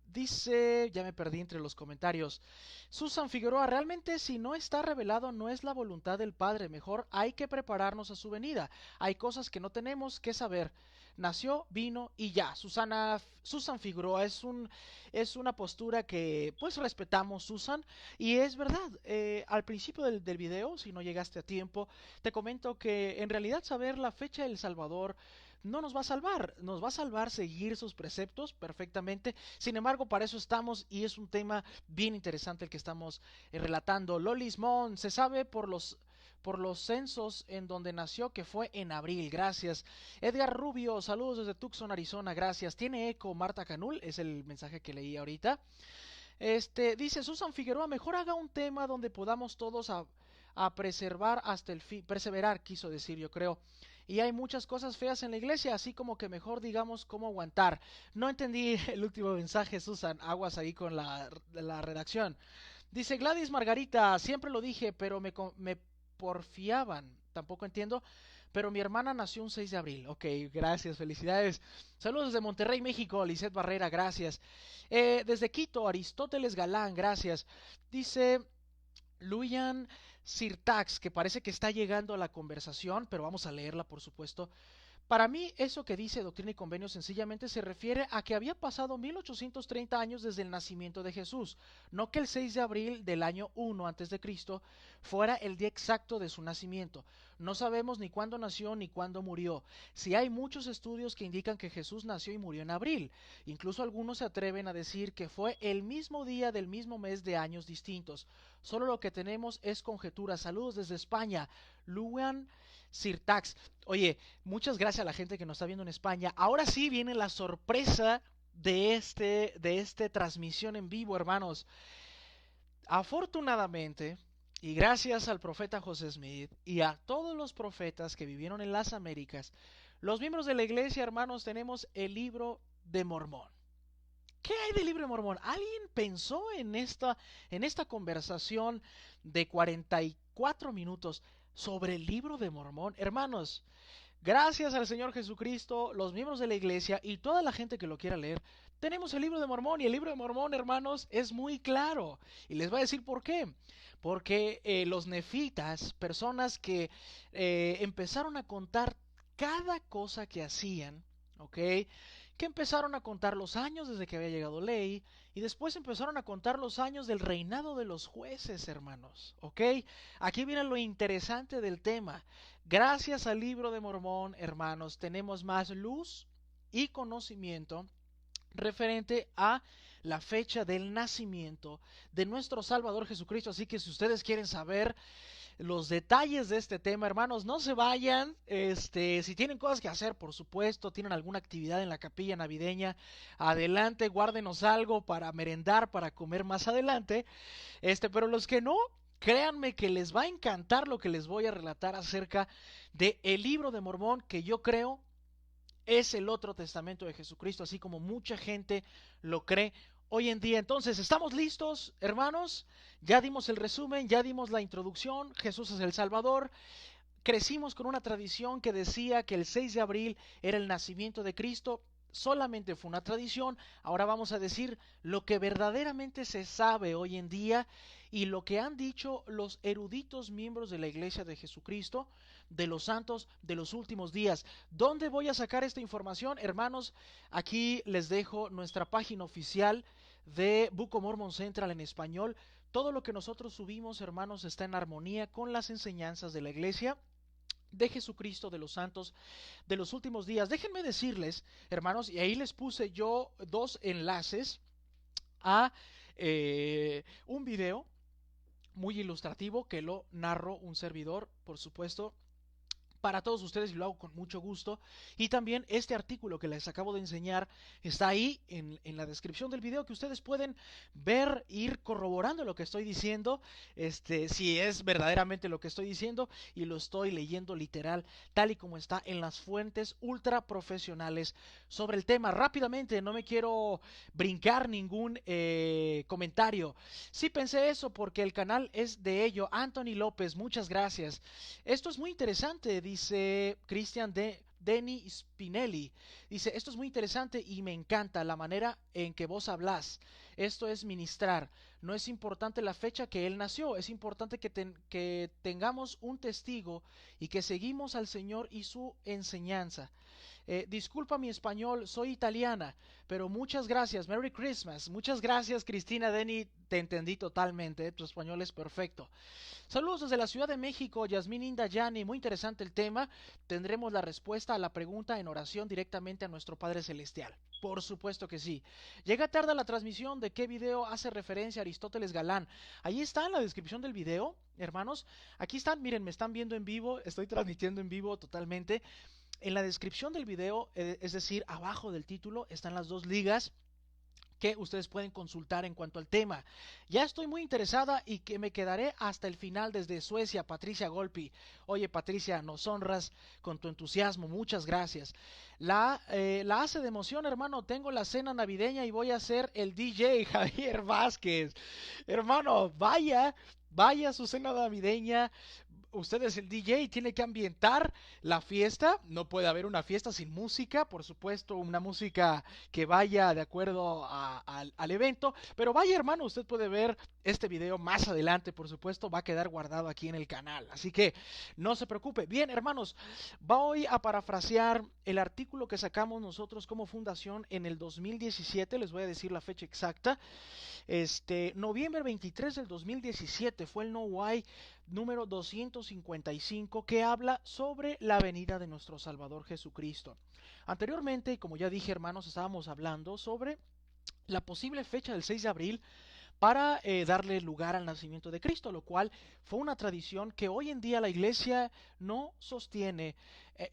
S1: dice, ya me perdí entre los comentarios. Susan Figueroa, realmente si no está revelado no es la voluntad del Padre, mejor hay que prepararnos a su venida. Hay cosas que no tenemos que saber. Nació, vino y ya. Susan Figueroa es una postura que pues respetamos, Susan, y es verdad. Al principio del video, si no llegaste a tiempo, te comento que en realidad saber la fecha del Salvador no nos va a salvar, nos va a salvar seguir sus preceptos perfectamente. Sin embargo, para eso estamos y es un tema bien interesante el que estamos relatando. Lolis Mon, se sabe por los censos en donde nació que fue en abril, gracias. Edgar Rubio, saludos desde Tucson, Arizona, gracias. Tiene eco Marta Canul, es el mensaje que leí ahorita. Dice Susan Figueroa, mejor haga un tema donde podamos todos a preservar hasta el fin, perseverar, quiso decir, yo creo. Y hay muchas cosas feas en la iglesia, así como que mejor digamos cómo aguantar. No entendí el último mensaje, Susan, aguas ahí con la redacción. Dice Gladys Margarita, siempre lo dije, pero me porfiaban, tampoco entiendo, pero mi hermana nació un 6 de abril. Ok, gracias, felicidades. Saludos desde Monterrey, México, Lisette Barrera, gracias. Desde Quito, Aristóteles Galán, gracias. Dice Luyan Sirtax, que parece que está llegando a la conversación, pero vamos a leerla, por supuesto. Para mí, eso que dice Doctrina y Convenio sencillamente se refiere a que había pasado 1830 años desde el nacimiento de Jesús, no que el 6 de abril del año 1 antes de Cristo fuera el día exacto de su nacimiento. No sabemos ni cuándo nació ni cuándo murió. Sí hay muchos estudios que indican que Jesús nació y murió en abril. Incluso algunos se atreven a decir que fue el mismo día del mismo mes de años distintos. Solo lo que tenemos es conjeturas. Saludos desde España. Luan Sirtax. Oye, muchas gracias a la gente que nos está viendo en España. Ahora sí viene la sorpresa de este transmisión en vivo, hermanos. Afortunadamente, y gracias al profeta José Smith y a todos los profetas que vivieron en las Américas, los miembros de la iglesia, hermanos, tenemos el libro de Mormón. ¿Qué hay del libro de Mormón? ¿Alguien pensó en esta conversación de 44 minutos sobre el libro de Mormón? Hermanos, gracias al Señor Jesucristo, los miembros de la iglesia y toda la gente que lo quiera leer, tenemos el libro de Mormón. Y el libro de Mormón, hermanos, es muy claro. Y les voy a decir por qué. Porque los nefitas, personas que empezaron a contar cada cosa que hacían, ¿ok? Que empezaron a contar los años desde que había llegado ley, y después empezaron a contar los años del reinado de los jueces, hermanos, ¿ok? Aquí viene lo interesante del tema. Gracias al libro de Mormón, hermanos, tenemos más luz y conocimiento referente a la fecha del nacimiento de nuestro Salvador Jesucristo. Así que si ustedes quieren saber los detalles de este tema, hermanos, no se vayan. Si tienen cosas que hacer, por supuesto, tienen alguna actividad en la capilla navideña, adelante, guárdenos algo para merendar, para comer más adelante. Pero los que no, créanme que les va a encantar lo que les voy a relatar acerca de el libro de Mormón, que yo creo es el otro testamento de Jesucristo, así como mucha gente lo cree hoy en día. Entonces, ¿estamos listos, hermanos? Ya dimos el resumen, ya dimos la introducción. Jesús es el Salvador. Crecimos con una tradición que decía que el 6 de abril era el nacimiento de Cristo. Solamente fue una tradición. Ahora vamos a decir lo que verdaderamente se sabe hoy en día y lo que han dicho los eruditos miembros de la Iglesia de Jesucristo, de los santos de los últimos días. ¿Dónde voy a sacar esta información? Hermanos, aquí les dejo nuestra página oficial de Book of Mormon Central en español. Todo lo que nosotros subimos, hermanos, está en armonía con las enseñanzas de la Iglesia de Jesucristo, de los santos de los últimos días. Déjenme decirles, hermanos, y ahí les puse yo dos enlaces a un video muy ilustrativo que lo narró un servidor, por supuesto, para todos ustedes, y lo hago con mucho gusto. Y también este artículo que les acabo de enseñar está ahí en la descripción del video, que ustedes pueden ver, ir corroborando lo que estoy diciendo, si es verdaderamente lo que estoy diciendo, y lo estoy leyendo literal, tal y como está en las fuentes ultra profesionales sobre el tema. Rápidamente, no me quiero brincar ningún comentario. Sí pensé eso porque el canal es de ello. Anthony López, muchas gracias. Esto es muy interesante, dice Cristian Denny Spinelli. Dice, esto es muy interesante y me encanta la manera en que vos hablás. Esto es ministrar. No es importante la fecha que él nació, es importante que tengamos un testigo y que seguimos al Señor y su enseñanza. Disculpa mi español, soy italiana, pero muchas gracias. Merry Christmas. Muchas gracias, Cristina Denny. Te entendí totalmente. Tu español es perfecto. Saludos desde la Ciudad de México, Yasmín Indayani. Muy interesante el tema. Tendremos la respuesta a la pregunta en oración directamente a nuestro Padre Celestial. Por supuesto que sí. Llega tarde la transmisión. ¿De qué video hace referencia Aristóteles Galán? Ahí está en la descripción del video, hermanos. Aquí están, miren, me están viendo en vivo. Estoy transmitiendo en vivo totalmente. En la descripción del video, es decir, abajo del título, están las dos ligas que ustedes pueden consultar en cuanto al tema. Ya estoy muy interesada y que me quedaré hasta el final desde Suecia, Patricia Golpi. Oye, Patricia, nos honras con tu entusiasmo, muchas gracias. La hace de emoción, hermano. Tengo la cena navideña y voy a ser el DJ, Javier Vázquez. Hermano, vaya a su cena navideña. Usted es el DJ, tiene que ambientar la fiesta. No puede haber una fiesta sin música, por supuesto, una música que vaya de acuerdo al evento. Pero vaya, hermano, usted puede ver este video más adelante, por supuesto, va a quedar guardado aquí en el canal. Así que no se preocupe. Bien, hermanos, voy a parafrasear el artículo que sacamos nosotros como fundación en el 2017. Les voy a decir la fecha exacta. Noviembre 23 del 2017 fue el No Why número 255, que habla sobre la venida de nuestro Salvador Jesucristo. Anteriormente, como ya dije, hermanos, estábamos hablando sobre la posible fecha del 6 de abril para darle lugar al nacimiento de Cristo, lo cual fue una tradición que hoy en día la Iglesia no sostiene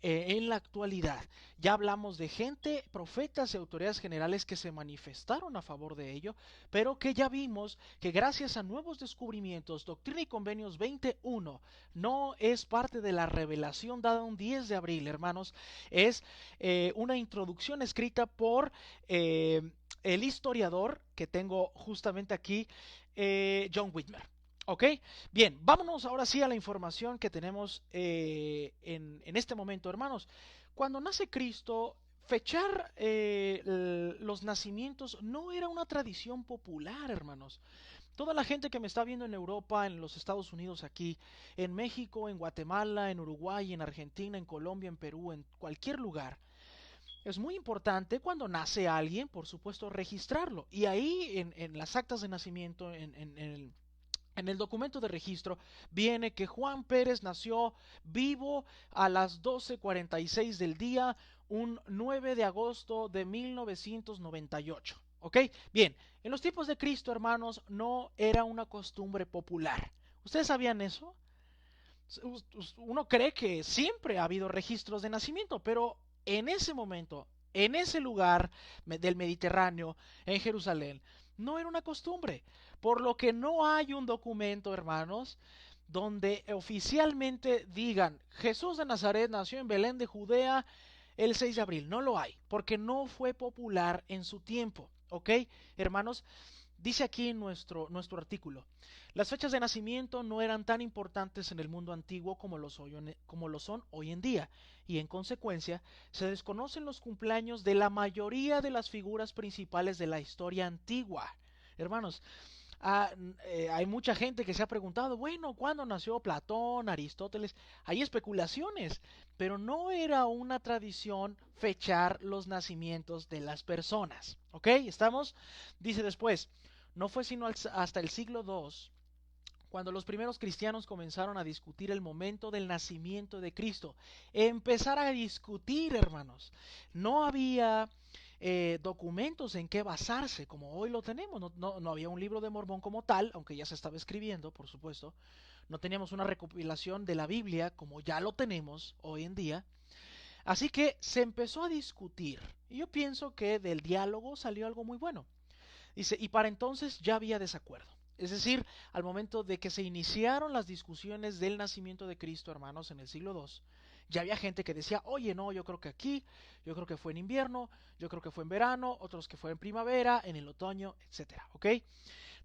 S1: en la actualidad. Ya hablamos de gente, profetas y autoridades generales que se manifestaron a favor de ello, pero que ya vimos que gracias a nuevos descubrimientos, Doctrina y Convenios 21 no es parte de la revelación dada un 10 de abril, hermanos, es una introducción escrita por el historiador que tengo justamente aquí, John Whitmer. ¿Ok? Bien, vámonos ahora sí a la información que tenemos en este momento, hermanos. Cuando nace Cristo, fechar los nacimientos no era una tradición popular, hermanos. Toda la gente que me está viendo en Europa, en los Estados Unidos aquí, en México, en Guatemala, en Uruguay, en Argentina, en Colombia, en Perú, en cualquier lugar, es muy importante cuando nace alguien, por supuesto, registrarlo. Y ahí en las actas de nacimiento, en el documento de registro, viene que Juan Pérez nació vivo a las 12:46 del día, un 9 de agosto de 1998. ¿Ok? Bien, en los tiempos de Cristo, hermanos, no era una costumbre popular. ¿Ustedes sabían eso? Uno cree que siempre ha habido registros de nacimiento, pero en ese momento, en ese lugar del Mediterráneo, en Jerusalén, no era una costumbre, por lo que no hay un documento, hermanos, donde oficialmente digan: Jesús de Nazaret nació en Belén de Judea el 6 de abril, no lo hay, porque no fue popular en su tiempo, ¿ok? Hermanos, dice aquí en nuestro artículo, las fechas de nacimiento no eran tan importantes en el mundo antiguo como lo son hoy en día, y en consecuencia se desconocen los cumpleaños de la mayoría de las figuras principales de la historia antigua. Hermanos, hay mucha gente que se ha preguntado, bueno, ¿cuándo nació Platón, Aristóteles? Hay especulaciones, pero no era una tradición fechar los nacimientos de las personas. ¿Ok? ¿Estamos? Dice después, no fue sino hasta el siglo II cuando los primeros cristianos comenzaron a discutir el momento del nacimiento de Cristo. Empezar a discutir, hermanos. No había documentos en que basarse, como hoy lo tenemos. No había un libro de Mormón como tal, aunque ya se estaba escribiendo, por supuesto. No teníamos una recopilación de la Biblia, como ya lo tenemos hoy en día. Así que se empezó a discutir. Y yo pienso que del diálogo salió algo muy bueno. Dice, y para entonces ya había desacuerdo. Es decir, al momento de que se iniciaron las discusiones del nacimiento de Cristo, hermanos, en el siglo II, ya había gente que decía, oye, no, yo creo que aquí, yo creo que fue en invierno, yo creo que fue en verano, otros que fue en primavera, en el otoño, etcétera, ¿ok?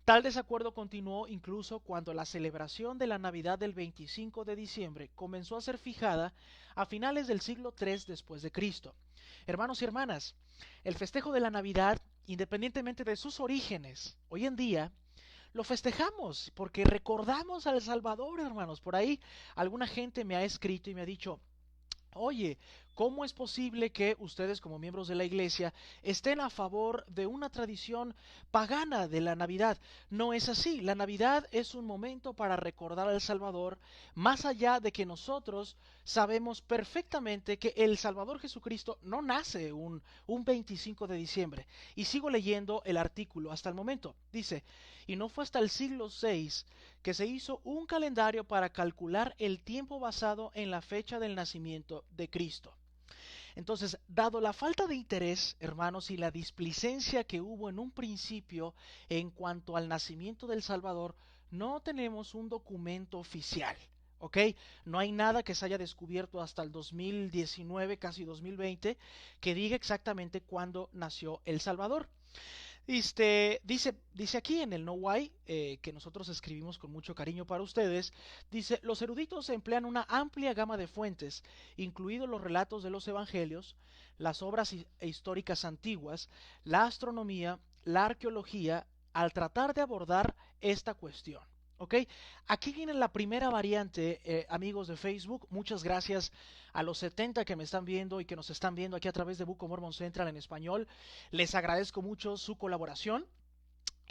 S1: Tal desacuerdo continuó incluso cuando la celebración de la Navidad del 25 de diciembre comenzó a ser fijada a finales del siglo III después de Cristo. Hermanos y hermanas, el festejo de la Navidad, independientemente de sus orígenes, hoy en día lo festejamos porque recordamos al Salvador, hermanos. Por ahí alguna gente me ha escrito y me ha dicho, oye, ¿cómo es posible que ustedes como miembros de la iglesia estén a favor de una tradición pagana de la Navidad? No es así. La Navidad es un momento para recordar al Salvador, más allá de que nosotros sabemos perfectamente que el Salvador Jesucristo no nace un 25 de diciembre. Y sigo leyendo el artículo hasta el momento. Dice, y no fue hasta el siglo VI que se hizo un calendario para calcular el tiempo basado en la fecha del nacimiento de Cristo. Entonces, dado la falta de interés, hermanos, y la displicencia que hubo en un principio en cuanto al nacimiento del Salvador, no tenemos un documento oficial. ¿Ok? No hay nada que se haya descubierto hasta el 2019, casi 2020, que diga exactamente cuándo nació el Salvador. Dice aquí en el No Why, que nosotros escribimos con mucho cariño para ustedes, dice, los eruditos emplean una amplia gama de fuentes, incluidos los relatos de los evangelios, las obras históricas antiguas, la astronomía, la arqueología, al tratar de abordar esta cuestión. ¿Ok? Aquí viene la primera variante, amigos de Facebook. Muchas gracias a los 70 que me están viendo y que nos están viendo aquí a través de Book of Mormon Central en español. Les agradezco mucho su colaboración.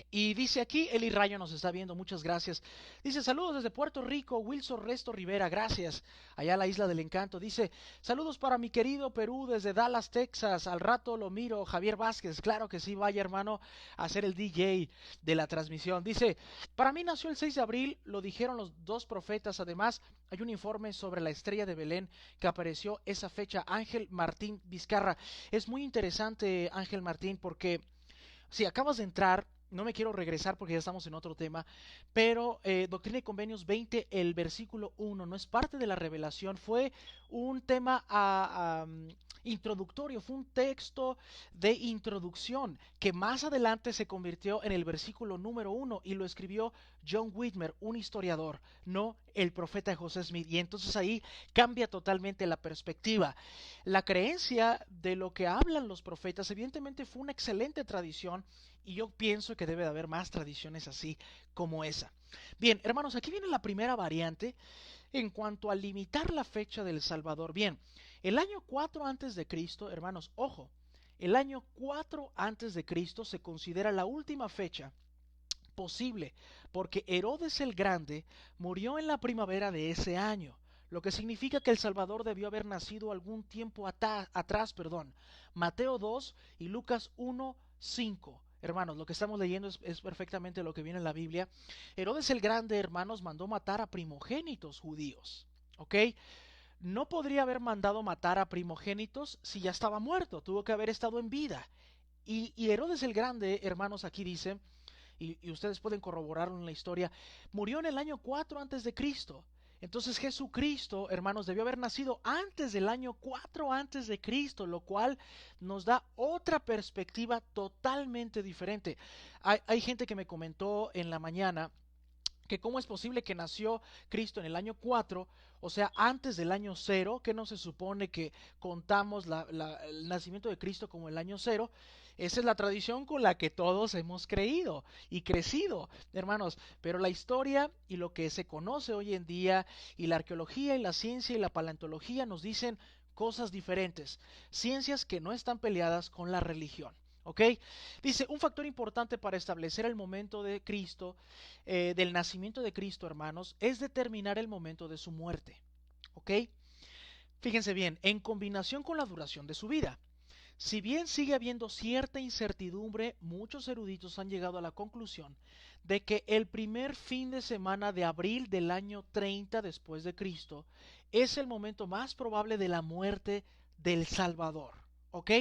S1: Y dice aquí, Eli Rayo nos está viendo, muchas gracias. Dice, saludos desde Puerto Rico, Wilson Resto Rivera, gracias. Allá a la Isla del Encanto. Dice, saludos para mi querido Perú desde Dallas, Texas. Al rato lo miro, Javier Vázquez. Claro que sí, vaya hermano a ser el DJ de la transmisión. Dice, para mí nació el 6 de abril, lo dijeron los dos profetas. Además, hay un informe sobre la estrella de Belén que apareció esa fecha. Ángel Martín Vizcarra. Es muy interesante, Ángel Martín, porque si acabas de entrar, no me quiero regresar porque ya estamos en otro tema, pero Doctrina y Convenios 20, el versículo 1, no es parte de la revelación, fue un tema introductorio, fue un texto de introducción que más adelante se convirtió en el versículo número 1 y lo escribió John Whitmer, un historiador, no el profeta José Smith. Y entonces ahí cambia totalmente la perspectiva. La creencia de lo que hablan los profetas evidentemente fue una excelente tradición y yo pienso que debe de haber más tradiciones así como esa. Bien, hermanos, aquí viene la primera variante en cuanto a limitar la fecha del Salvador. Bien, el año 4 antes de Cristo, hermanos, ojo, el año 4 antes de Cristo se considera la última fecha posible, porque Herodes el Grande murió en la primavera de ese año, lo que significa que el Salvador debió haber nacido algún tiempo atrás. Mateo 2 y Lucas 1, 5. Hermanos, lo que estamos leyendo es perfectamente lo que viene en la Biblia. Herodes el Grande, hermanos, mandó matar a primogénitos judíos. ¿Ok? No podría haber mandado matar a primogénitos si ya estaba muerto, tuvo que haber estado en vida. Y Herodes el Grande, hermanos, aquí dice, y ustedes pueden corroborarlo en la historia, murió en el año 4 antes de Cristo. Entonces Jesucristo, hermanos, debió haber nacido antes del año 4 antes de Cristo, lo cual nos da otra perspectiva totalmente diferente. Hay gente que me comentó en la mañana que cómo es posible que nació Cristo en el año 4, o sea, antes del año 0, que no se supone que contamos el nacimiento de Cristo como el año 0. Esa es la tradición con la que todos hemos creído y crecido, hermanos. Pero la historia y lo que se conoce hoy en día, y la arqueología y la ciencia y la paleontología nos dicen cosas diferentes. Ciencias que no están peleadas con la religión. ¿Ok? Dice, un factor importante para establecer el momento de Cristo, del nacimiento de Cristo, hermanos, es determinar el momento de su muerte. ¿Ok? Fíjense bien, en combinación con la duración de su vida. Si bien sigue habiendo cierta incertidumbre, muchos eruditos han llegado a la conclusión de que el primer fin de semana de abril del año 30 después de Cristo es el momento más probable de la muerte del Salvador. ¿Ok?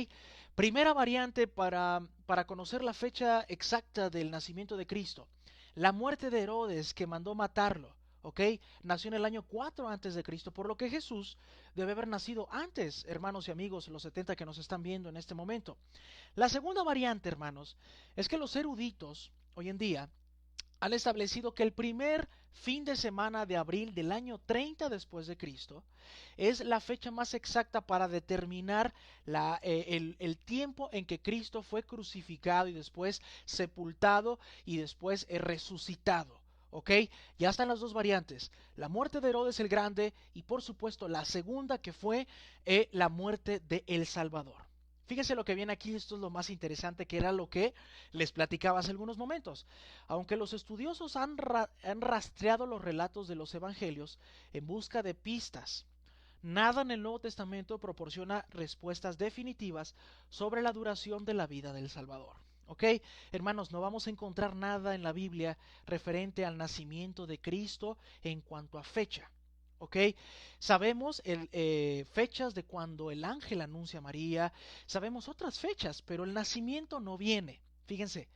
S1: Primera variante para conocer la fecha exacta del nacimiento de Cristo. La muerte de Herodes, que mandó matarlo. ¿Ok? Nació en el año 4 antes de Cristo, por lo que Jesús debe haber nacido antes, hermanos y amigos, los 70 que nos están viendo en este momento. La segunda variante, hermanos, es que los eruditos hoy en día han establecido que el primer fin de semana de abril del año 30 después de Cristo es la fecha más exacta para determinar el tiempo en que Cristo fue crucificado y después sepultado y después resucitado. ¿Ok? Ya están las dos variantes. La muerte de Herodes el Grande y por supuesto la segunda que fue la muerte de El Salvador. Fíjense lo que viene aquí, esto es lo más interesante, que era lo que les platicaba hace algunos momentos. Aunque los estudiosos han rastreado los relatos de los evangelios en busca de pistas, nada en el Nuevo Testamento proporciona respuestas definitivas sobre la duración de la vida del Salvador. ¿Ok? Hermanos, no vamos a encontrar nada en la Biblia referente al nacimiento de Cristo en cuanto a fecha. ¿Ok? Sabemos fechas de cuando el ángel anuncia a María, sabemos otras fechas, pero el nacimiento no viene. Fíjense,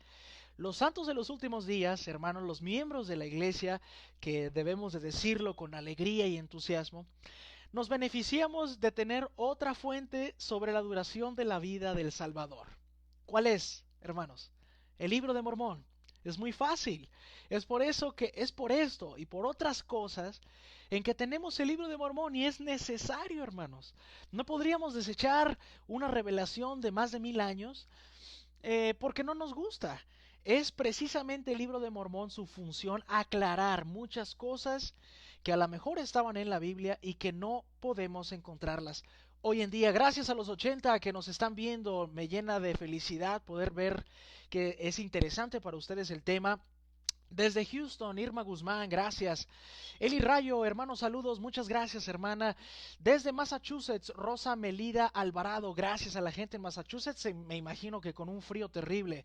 S1: los santos de los últimos días, hermanos, los miembros de la iglesia, que debemos de decirlo con alegría y entusiasmo, nos beneficiamos de tener otra fuente sobre la duración de la vida del Salvador. ¿Cuál es, hermanos? El Libro de Mormón. Es muy fácil. Es por esto y por otras cosas en que tenemos el Libro de Mormón, y es necesario, hermanos. No podríamos desechar una revelación de más de 1000 años porque no nos gusta. Es precisamente el Libro de Mormón su función aclarar muchas cosas que a lo mejor estaban en la Biblia y que no podemos encontrarlas hoy en día. Gracias a los 80 que nos están viendo, me llena de felicidad poder ver que es interesante para ustedes el tema. Desde Houston, Irma Guzmán, gracias. Eli Rayo, hermanos, saludos, muchas gracias, hermana. Desde Massachusetts, Rosa Melida Alvarado, gracias a la gente en Massachusetts, me imagino que con un frío terrible.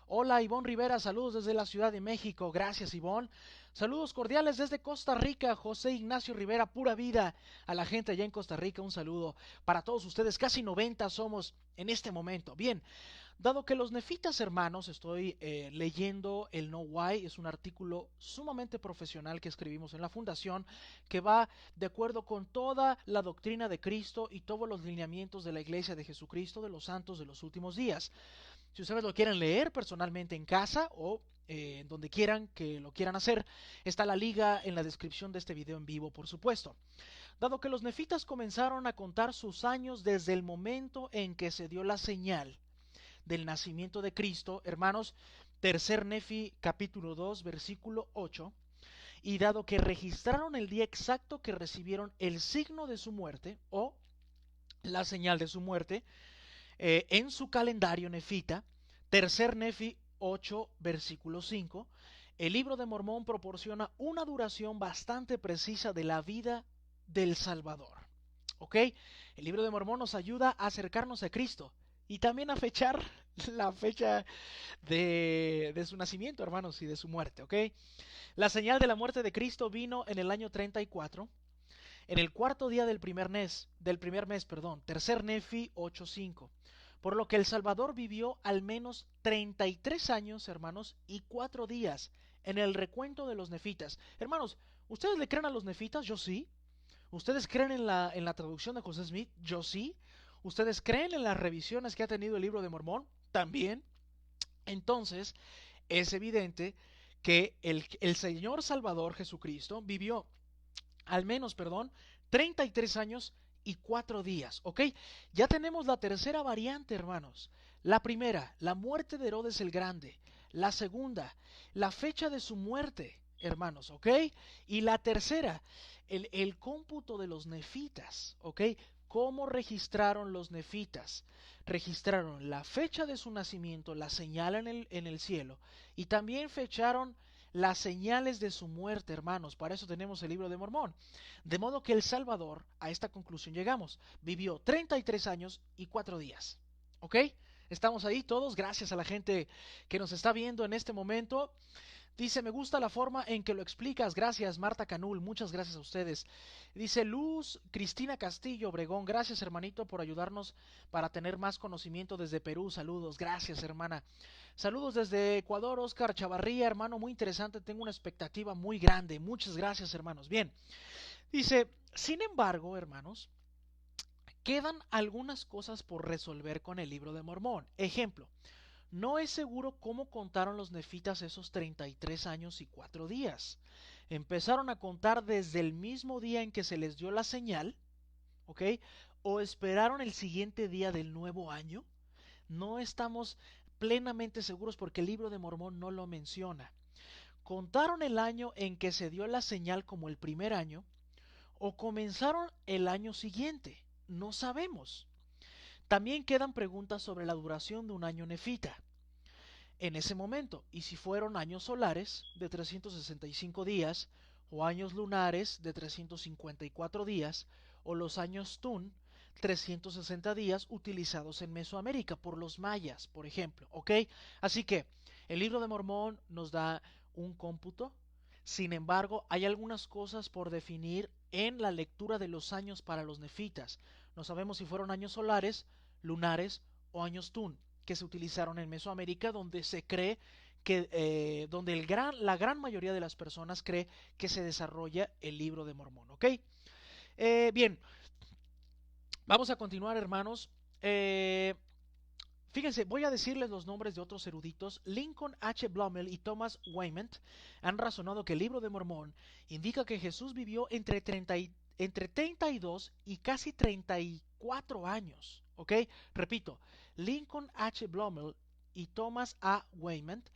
S1: Hola, Ivonne Rivera, saludos desde la Ciudad de México, gracias, Ivonne. Saludos cordiales desde Costa Rica, José Ignacio Rivera, pura vida. A la gente allá en Costa Rica, un saludo para todos ustedes, casi 90 somos en este momento. Bien. Dado que los nefitas, hermanos, estoy leyendo el No Why, es un artículo sumamente profesional que escribimos en la fundación, que va de acuerdo con toda la doctrina de Cristo y todos los lineamientos de la Iglesia de Jesucristo de los santos de los últimos días. Si ustedes lo quieren leer personalmente en casa o donde quieran que lo quieran hacer, está la liga en la descripción de este video en vivo, por supuesto. Dado que los nefitas comenzaron a contar sus años desde el momento en que se dio la señal del nacimiento de Cristo, hermanos, tercer Nefi capítulo 2 versículo 8, y dado que registraron el día exacto que recibieron el signo de su muerte o la señal de su muerte en su calendario nefita, tercer Nefi 8 versículo 5, el Libro de Mormón proporciona una duración bastante precisa de la vida del Salvador. ¿Ok? El Libro de Mormón nos ayuda a acercarnos a Cristo y también a fechar la fecha de su nacimiento, hermanos, y de su muerte, ¿ok? La señal de la muerte de Cristo vino en el año 34, en el cuarto día del primer mes, tercer Nefi 8:5, por lo que el Salvador vivió al menos 33 años, hermanos, y 4 días en el recuento de los nefitas. Hermanos, ¿ustedes le creen a los nefitas? Yo sí. ¿Ustedes creen en la traducción de José Smith? Yo sí. ¿Ustedes creen en las revisiones que ha tenido el libro de Mormón? También. Entonces, es evidente que el Señor Salvador Jesucristo vivió al menos, 33 años y 4 días, ¿ok? Ya tenemos la tercera variante, hermanos. La primera, la muerte de Herodes el Grande. La segunda, la fecha de su muerte, hermanos, ¿ok? Y la tercera, el cómputo de los nefitas, ¿ok? ¿Cómo registraron los nefitas? Registraron la fecha de su nacimiento, la señal en el cielo, y también fecharon las señales de su muerte, hermanos. Para eso tenemos el libro de Mormón. De modo que el Salvador, a esta conclusión llegamos, vivió 33 años y 4 días. ¿Ok? Estamos ahí todos, gracias a la gente que nos está viendo en este momento. Dice, me gusta la forma en que lo explicas. Gracias, Marta Canul. Muchas gracias a ustedes. Dice Luz Cristina Castillo Obregón. Gracias, hermanito, por ayudarnos para tener más conocimiento desde Perú. Saludos. Gracias, hermana. Saludos desde Ecuador, Oscar Chavarría. Hermano, muy interesante. Tengo una expectativa muy grande. Muchas gracias, hermanos. Bien. Dice, sin embargo, hermanos, quedan algunas cosas por resolver con el libro de Mormón. Ejemplo. No es seguro cómo contaron los nefitas esos 33 años y 4 días. ¿Empezaron a contar desde el mismo día en que se les dio la señal? ¿Ok? ¿O esperaron el siguiente día del nuevo año? No estamos plenamente seguros porque el libro de Mormón no lo menciona. ¿Contaron el año en que se dio la señal como el primer año? ¿O comenzaron el año siguiente? No sabemos. También quedan preguntas sobre la duración de un año nefita en ese momento, y si fueron años solares de 365 días, o años lunares de 354 días, o los años Tun, 360 días utilizados en Mesoamérica por los mayas, por ejemplo, ¿ok? Así que el libro de Mormón nos da un cómputo. Sin embargo, hay algunas cosas por definir en la lectura de los años para los nefitas. No sabemos si fueron años solares, lunares o años Tun que se utilizaron en Mesoamérica, donde se cree que, donde la gran mayoría de las personas cree que se desarrolla el libro de Mormón, ¿ok? Bien, vamos a continuar, hermanos. Fíjense, voy a decirles los nombres de otros eruditos. Lincoln H. Blumel y Thomas Wayment han razonado que el libro de Mormón indica que Jesús vivió entre 32 y casi 34 años. ¿Ok? Repito, Lincoln H. Blumel y Thomas A. Wayment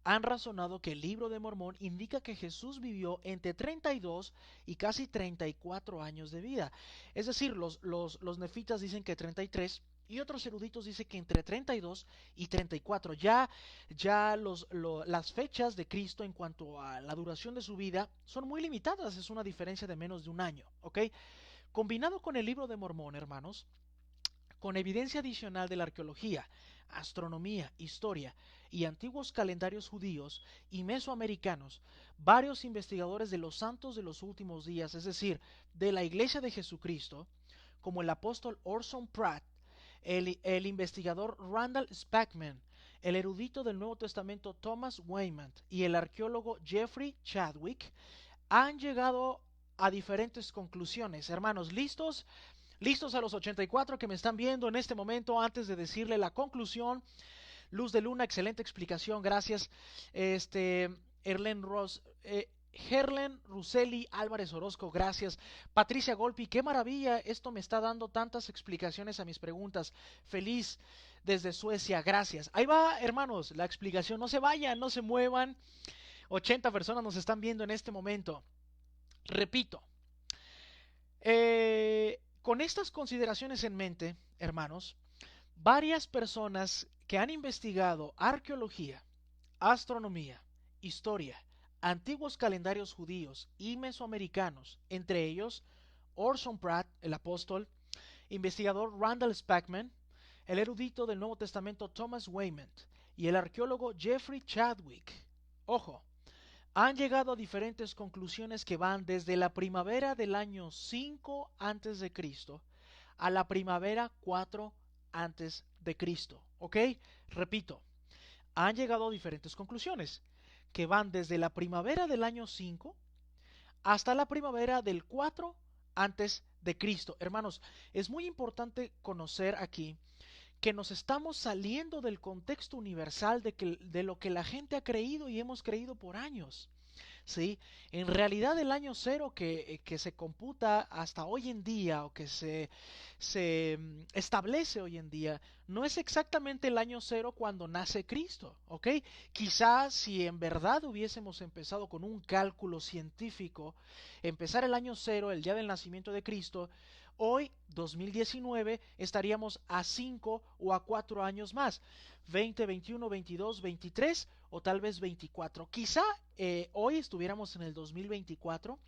S1: han razonado que el libro de Mormón indica que Jesús vivió entre 32 y casi 34 años de vida. Es decir, los nefitas dicen que 33 y otros eruditos dicen que entre 32 y 34. Ya las fechas de Cristo en cuanto a la duración de su vida son muy limitadas, es una diferencia de menos de un año, ¿ok? Combinado con el libro de Mormón, hermanos, con evidencia adicional de la arqueología, astronomía, historia y antiguos calendarios judíos y mesoamericanos, varios investigadores de los santos de los últimos días, es decir, de la Iglesia de Jesucristo, como el apóstol Orson Pratt, el investigador Randall Spackman, el erudito del Nuevo Testamento Thomas Wayment y el arqueólogo Jeffrey Chadwick, han llegado a diferentes conclusiones. Hermanos, ¿listos? Listos a los 84 que me están viendo en este momento antes de decirle la conclusión. Luz de Luna, excelente explicación, gracias. Erlen Ross, Gerlen Ruseli Álvarez Orozco, gracias. Patricia Golpi, qué maravilla, esto me está dando tantas explicaciones a mis preguntas. Feliz desde Suecia, gracias. Ahí va, hermanos, la explicación, no se vayan, no se muevan. 80 personas nos están viendo en este momento. Repito, con estas consideraciones en mente, hermanos, varias personas que han investigado arqueología, astronomía, historia, antiguos calendarios judíos y mesoamericanos, entre ellos Orson Pratt, el apóstol, investigador Randall Spackman, el erudito del Nuevo Testamento Thomas Wayment y el arqueólogo Jeffrey Chadwick. Ojo, han llegado a diferentes conclusiones que van desde la primavera del año 5 antes de Cristo a la primavera 4 antes de Cristo. ¿Ok? Repito, han llegado a diferentes conclusiones. que van desde la primavera del año 5 hasta la primavera del 4 antes de Cristo. Hermanos, es muy importante conocer aquí que nos estamos saliendo del contexto universal de lo que la gente ha creído y hemos creído por años. ¿Sí? En realidad el año cero que se computa hasta hoy en día o que se establece hoy en día no es exactamente el año cero cuando nace Cristo, ¿ok? Quizás si en verdad hubiésemos empezado con un cálculo científico, empezar el año cero, el día del nacimiento de Cristo, hoy, 2019, estaríamos a 5 o a 4 años más. 20, 21, 22, 23 o tal vez 24. Quizá hoy estuviéramos en el 2024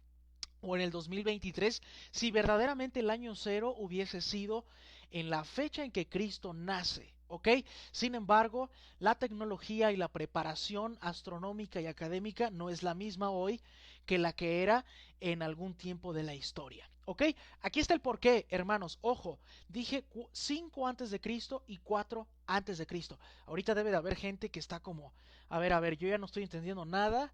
S1: o en el 2023 si verdaderamente el año cero hubiese sido en la fecha en que Cristo nace. ¿Ok? Sin embargo, la tecnología y la preparación astronómica y académica no es la misma hoy que la que era en algún tiempo de la historia. ¿Ok? Aquí está el porqué, hermanos. Ojo, dije 5 antes de Cristo y 4 antes de Cristo. Ahorita debe de haber gente que está como, a ver, yo ya no estoy entendiendo nada.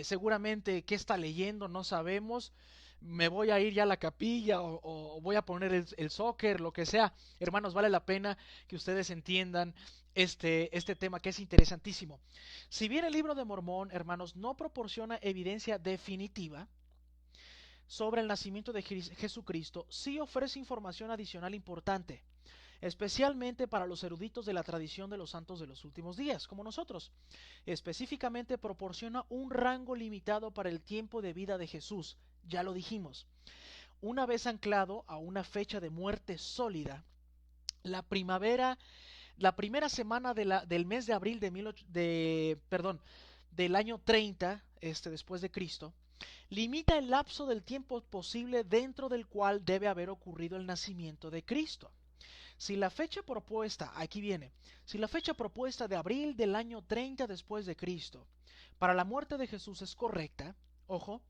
S1: Seguramente qué está leyendo, no sabemos. Me voy a ir ya a la capilla o voy a poner el soccer, lo que sea. Hermanos, vale la pena que ustedes entiendan este tema que es interesantísimo. Si bien el libro de Mormón, hermanos, no proporciona evidencia definitiva sobre el nacimiento de Jesucristo, sí ofrece información adicional importante, especialmente para los eruditos de la tradición de los santos de los últimos días, como nosotros. Específicamente proporciona un rango limitado para el tiempo de vida de Jesús, ya lo dijimos. Una vez anclado a una fecha de muerte sólida, la primera semana del mes de abril del año 30, después de Cristo, limita el lapso del tiempo posible dentro del cual debe haber ocurrido el nacimiento de Cristo. Si la fecha propuesta, aquí viene, si la fecha propuesta de abril del año 30 después de Cristo para la muerte de Jesús es correcta, ojo,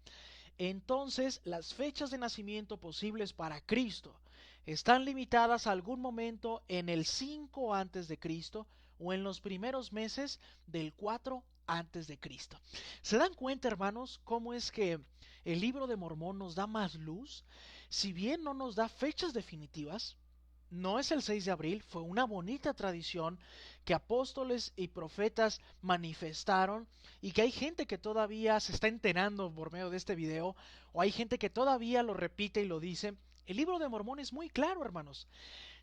S1: entonces las fechas de nacimiento posibles para Cristo están limitadas a algún momento en el 5 antes de Cristo o en los primeros meses del 4 antes de Cristo. ¿Se dan cuenta, hermanos, cómo es que el libro de Mormón nos da más luz? Si bien no nos da fechas definitivas, no es el 6 de abril, fue una bonita tradición que apóstoles y profetas manifestaron y que hay gente que todavía se está enterando por medio de este video, o hay gente que todavía lo repite y lo dice. El libro de Mormón es muy claro, hermanos.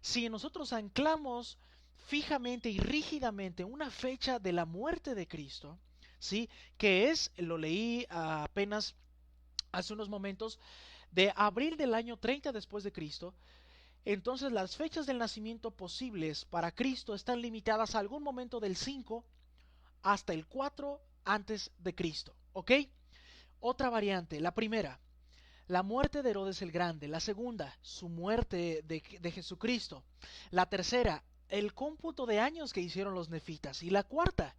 S1: Si nosotros anclamos fijamente y rígidamente una fecha de la muerte de Cristo, ¿sí? Que es, lo leí apenas hace unos momentos, de abril del año 30 después de Cristo, entonces las fechas del nacimiento posibles para Cristo están limitadas a algún momento del 5 hasta el 4 antes de Cristo, ¿ok? Otra variante, la primera, la muerte de Herodes el Grande. La segunda, su muerte de Jesucristo. La tercera, el cómputo de años que hicieron los nefitas. Y la cuarta,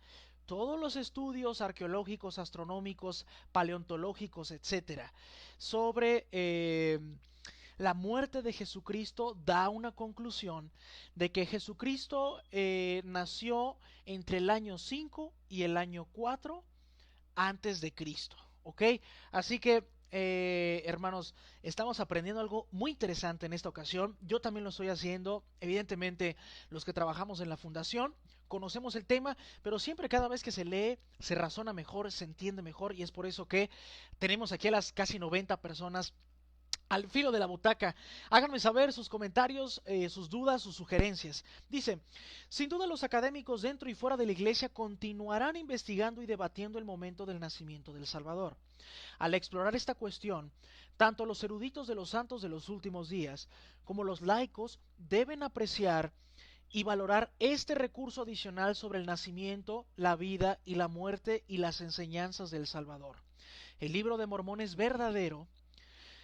S1: todos los estudios arqueológicos, astronómicos, paleontológicos, etcétera, sobre la muerte de Jesucristo da una conclusión de que Jesucristo nació entre el año 5 y el año 4 antes de Cristo, ¿ok? Así que, hermanos, estamos aprendiendo algo muy interesante en esta ocasión. Yo también lo estoy haciendo. Evidentemente, los que trabajamos en la fundación conocemos el tema, pero siempre cada vez que se lee, se razona mejor, se entiende mejor, y es por eso que tenemos aquí a las casi 90 personas al filo de la butaca. Háganme saber sus comentarios, sus dudas, sus sugerencias. Dice, sin duda los académicos dentro y fuera de la iglesia continuarán investigando y debatiendo el momento del nacimiento del Salvador. Al explorar esta cuestión, tanto los eruditos de los santos de los últimos días como los laicos deben apreciar y valorar este recurso adicional sobre el nacimiento, la vida y la muerte y las enseñanzas del Salvador. El libro de Mormón es verdadero.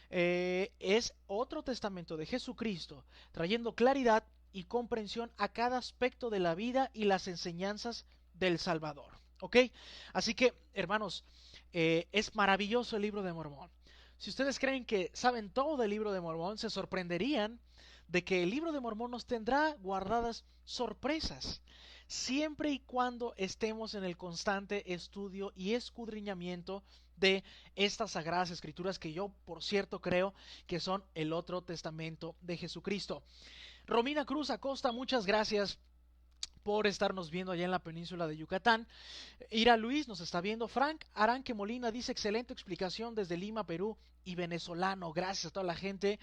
S1: Es otro testamento de Jesucristo, trayendo claridad y comprensión a cada aspecto de la vida y las enseñanzas del Salvador. ¿Ok? Así que, hermanos, es maravilloso el libro de Mormón. Si ustedes creen que saben todo del libro de Mormón, se sorprenderían de que el libro de Mormón nos tendrá guardadas sorpresas. siempre y cuando estemos en el constante estudio y escudriñamiento de estas sagradas escrituras que yo, por cierto, creo que son el otro testamento de Jesucristo. Romina Cruz Acosta, muchas gracias por estarnos viendo allá en la península de Yucatán. Ira Luis nos está viendo. Frank Aranque Molina dice: excelente explicación desde Lima, Perú, y venezolano. Gracias a toda la gente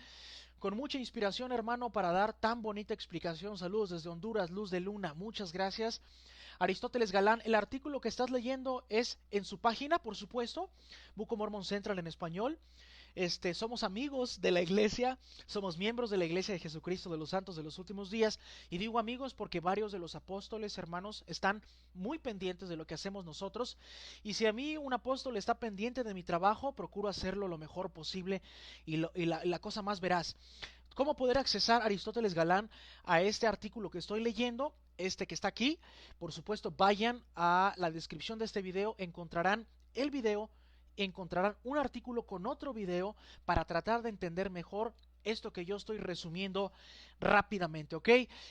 S1: con mucha inspiración, hermano, para dar tan bonita explicación. Saludos desde Honduras, Luz de Luna. Muchas gracias. Aristóteles Galán, el artículo que estás leyendo es en su página, por supuesto, Book of Mormon Central en español. Somos amigos de la iglesia, somos miembros de la iglesia de Jesucristo de los Santos de los Últimos Días, y digo amigos porque varios de los apóstoles, hermanos, están muy pendientes de lo que hacemos nosotros, y si a mí un apóstol está pendiente de mi trabajo, procuro hacerlo lo mejor posible y la cosa más veraz. ¿Cómo poder accesar, Aristóteles Galán, a este artículo que estoy leyendo? Que está aquí. Por supuesto, vayan a la descripción de este video, encontrarán el video, encontrarán un artículo con otro video para tratar de entender mejor esto que yo estoy resumiendo rápidamente, ¿ok?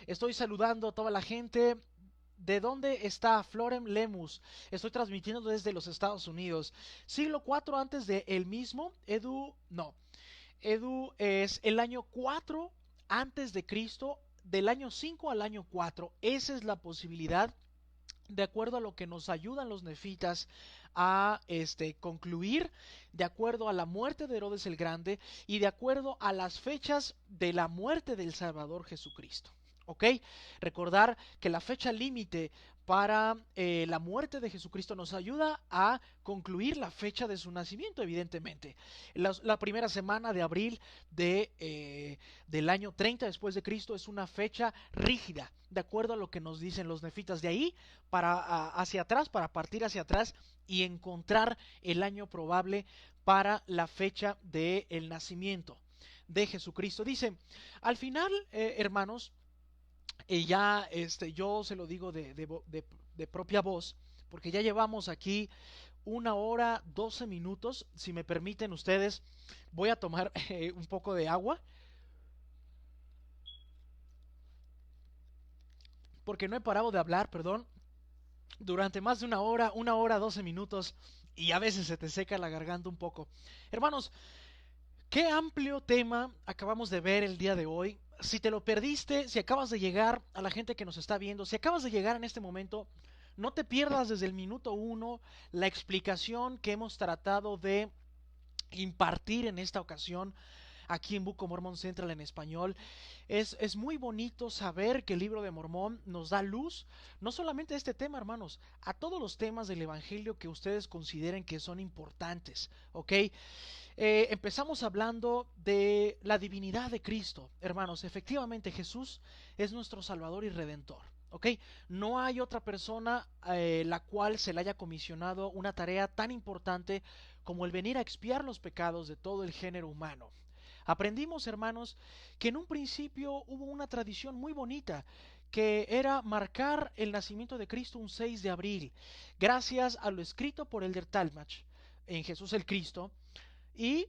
S1: Estoy saludando a toda la gente. ¿De dónde está Florem Lemus? Estoy transmitiendo desde los Estados Unidos. Siglo IV antes de el mismo. Edu es el año 4 antes de Cristo, del año 5 al año 4. Esa es la posibilidad, de acuerdo a lo que nos ayudan los nefitas a concluir, de acuerdo a la muerte de Herodes el Grande y de acuerdo a las fechas de la muerte del Salvador Jesucristo. ¿Ok? Recordar que la fecha límite para la muerte de Jesucristo nos ayuda a concluir la fecha de su nacimiento, evidentemente. La primera semana de abril del año 30 después de Cristo es una fecha rígida, de acuerdo a lo que nos dicen los nefitas. De ahí hacia atrás, para partir hacia atrás y encontrar el año probable para la fecha del nacimiento de Jesucristo. Dice, al final, hermanos, ya yo se lo digo de propia voz, porque ya llevamos aquí 1 hora 12 minutos. Si me permiten ustedes, voy a tomar un poco de agua, porque no he parado de hablar, perdón, durante más de 1 hora 12 minutos, y a veces se te seca la garganta un poco. Hermanos, qué amplio tema acabamos de ver el día de hoy. Si te lo perdiste, si acabas de llegar, a la gente que nos está viendo, si acabas de llegar en este momento, no te pierdas desde el minuto 1 la explicación que hemos tratado de impartir en esta ocasión aquí en Book of Mormon Central en español. Es muy bonito saber que el libro de Mormón nos da luz, no solamente a este tema, hermanos, a todos los temas del Evangelio que ustedes consideren que son importantes, ¿ok? Empezamos hablando de la divinidad de Cristo, hermanos. Efectivamente, Jesús es nuestro Salvador y Redentor, ¿ok? No hay otra persona la cual se le haya comisionado una tarea tan importante como el venir a expiar los pecados de todo el género humano. Aprendimos, hermanos, que en un principio hubo una tradición muy bonita, que era marcar el nacimiento de Cristo un 6 de abril, gracias a lo escrito por Elder Talmach en Jesús el Cristo, y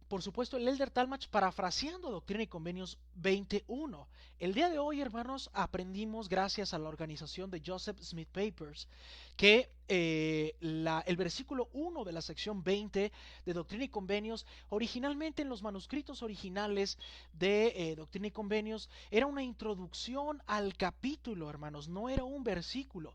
S1: por supuesto el Elder Talmach parafraseando Doctrina y Convenios 21. El día de hoy, hermanos, aprendimos gracias a la organización de Joseph Smith Papers que el versículo 1 de la sección 20 de Doctrina y Convenios, originalmente en los manuscritos originales de Doctrina y Convenios, era una introducción al capítulo, hermanos, no era un versículo.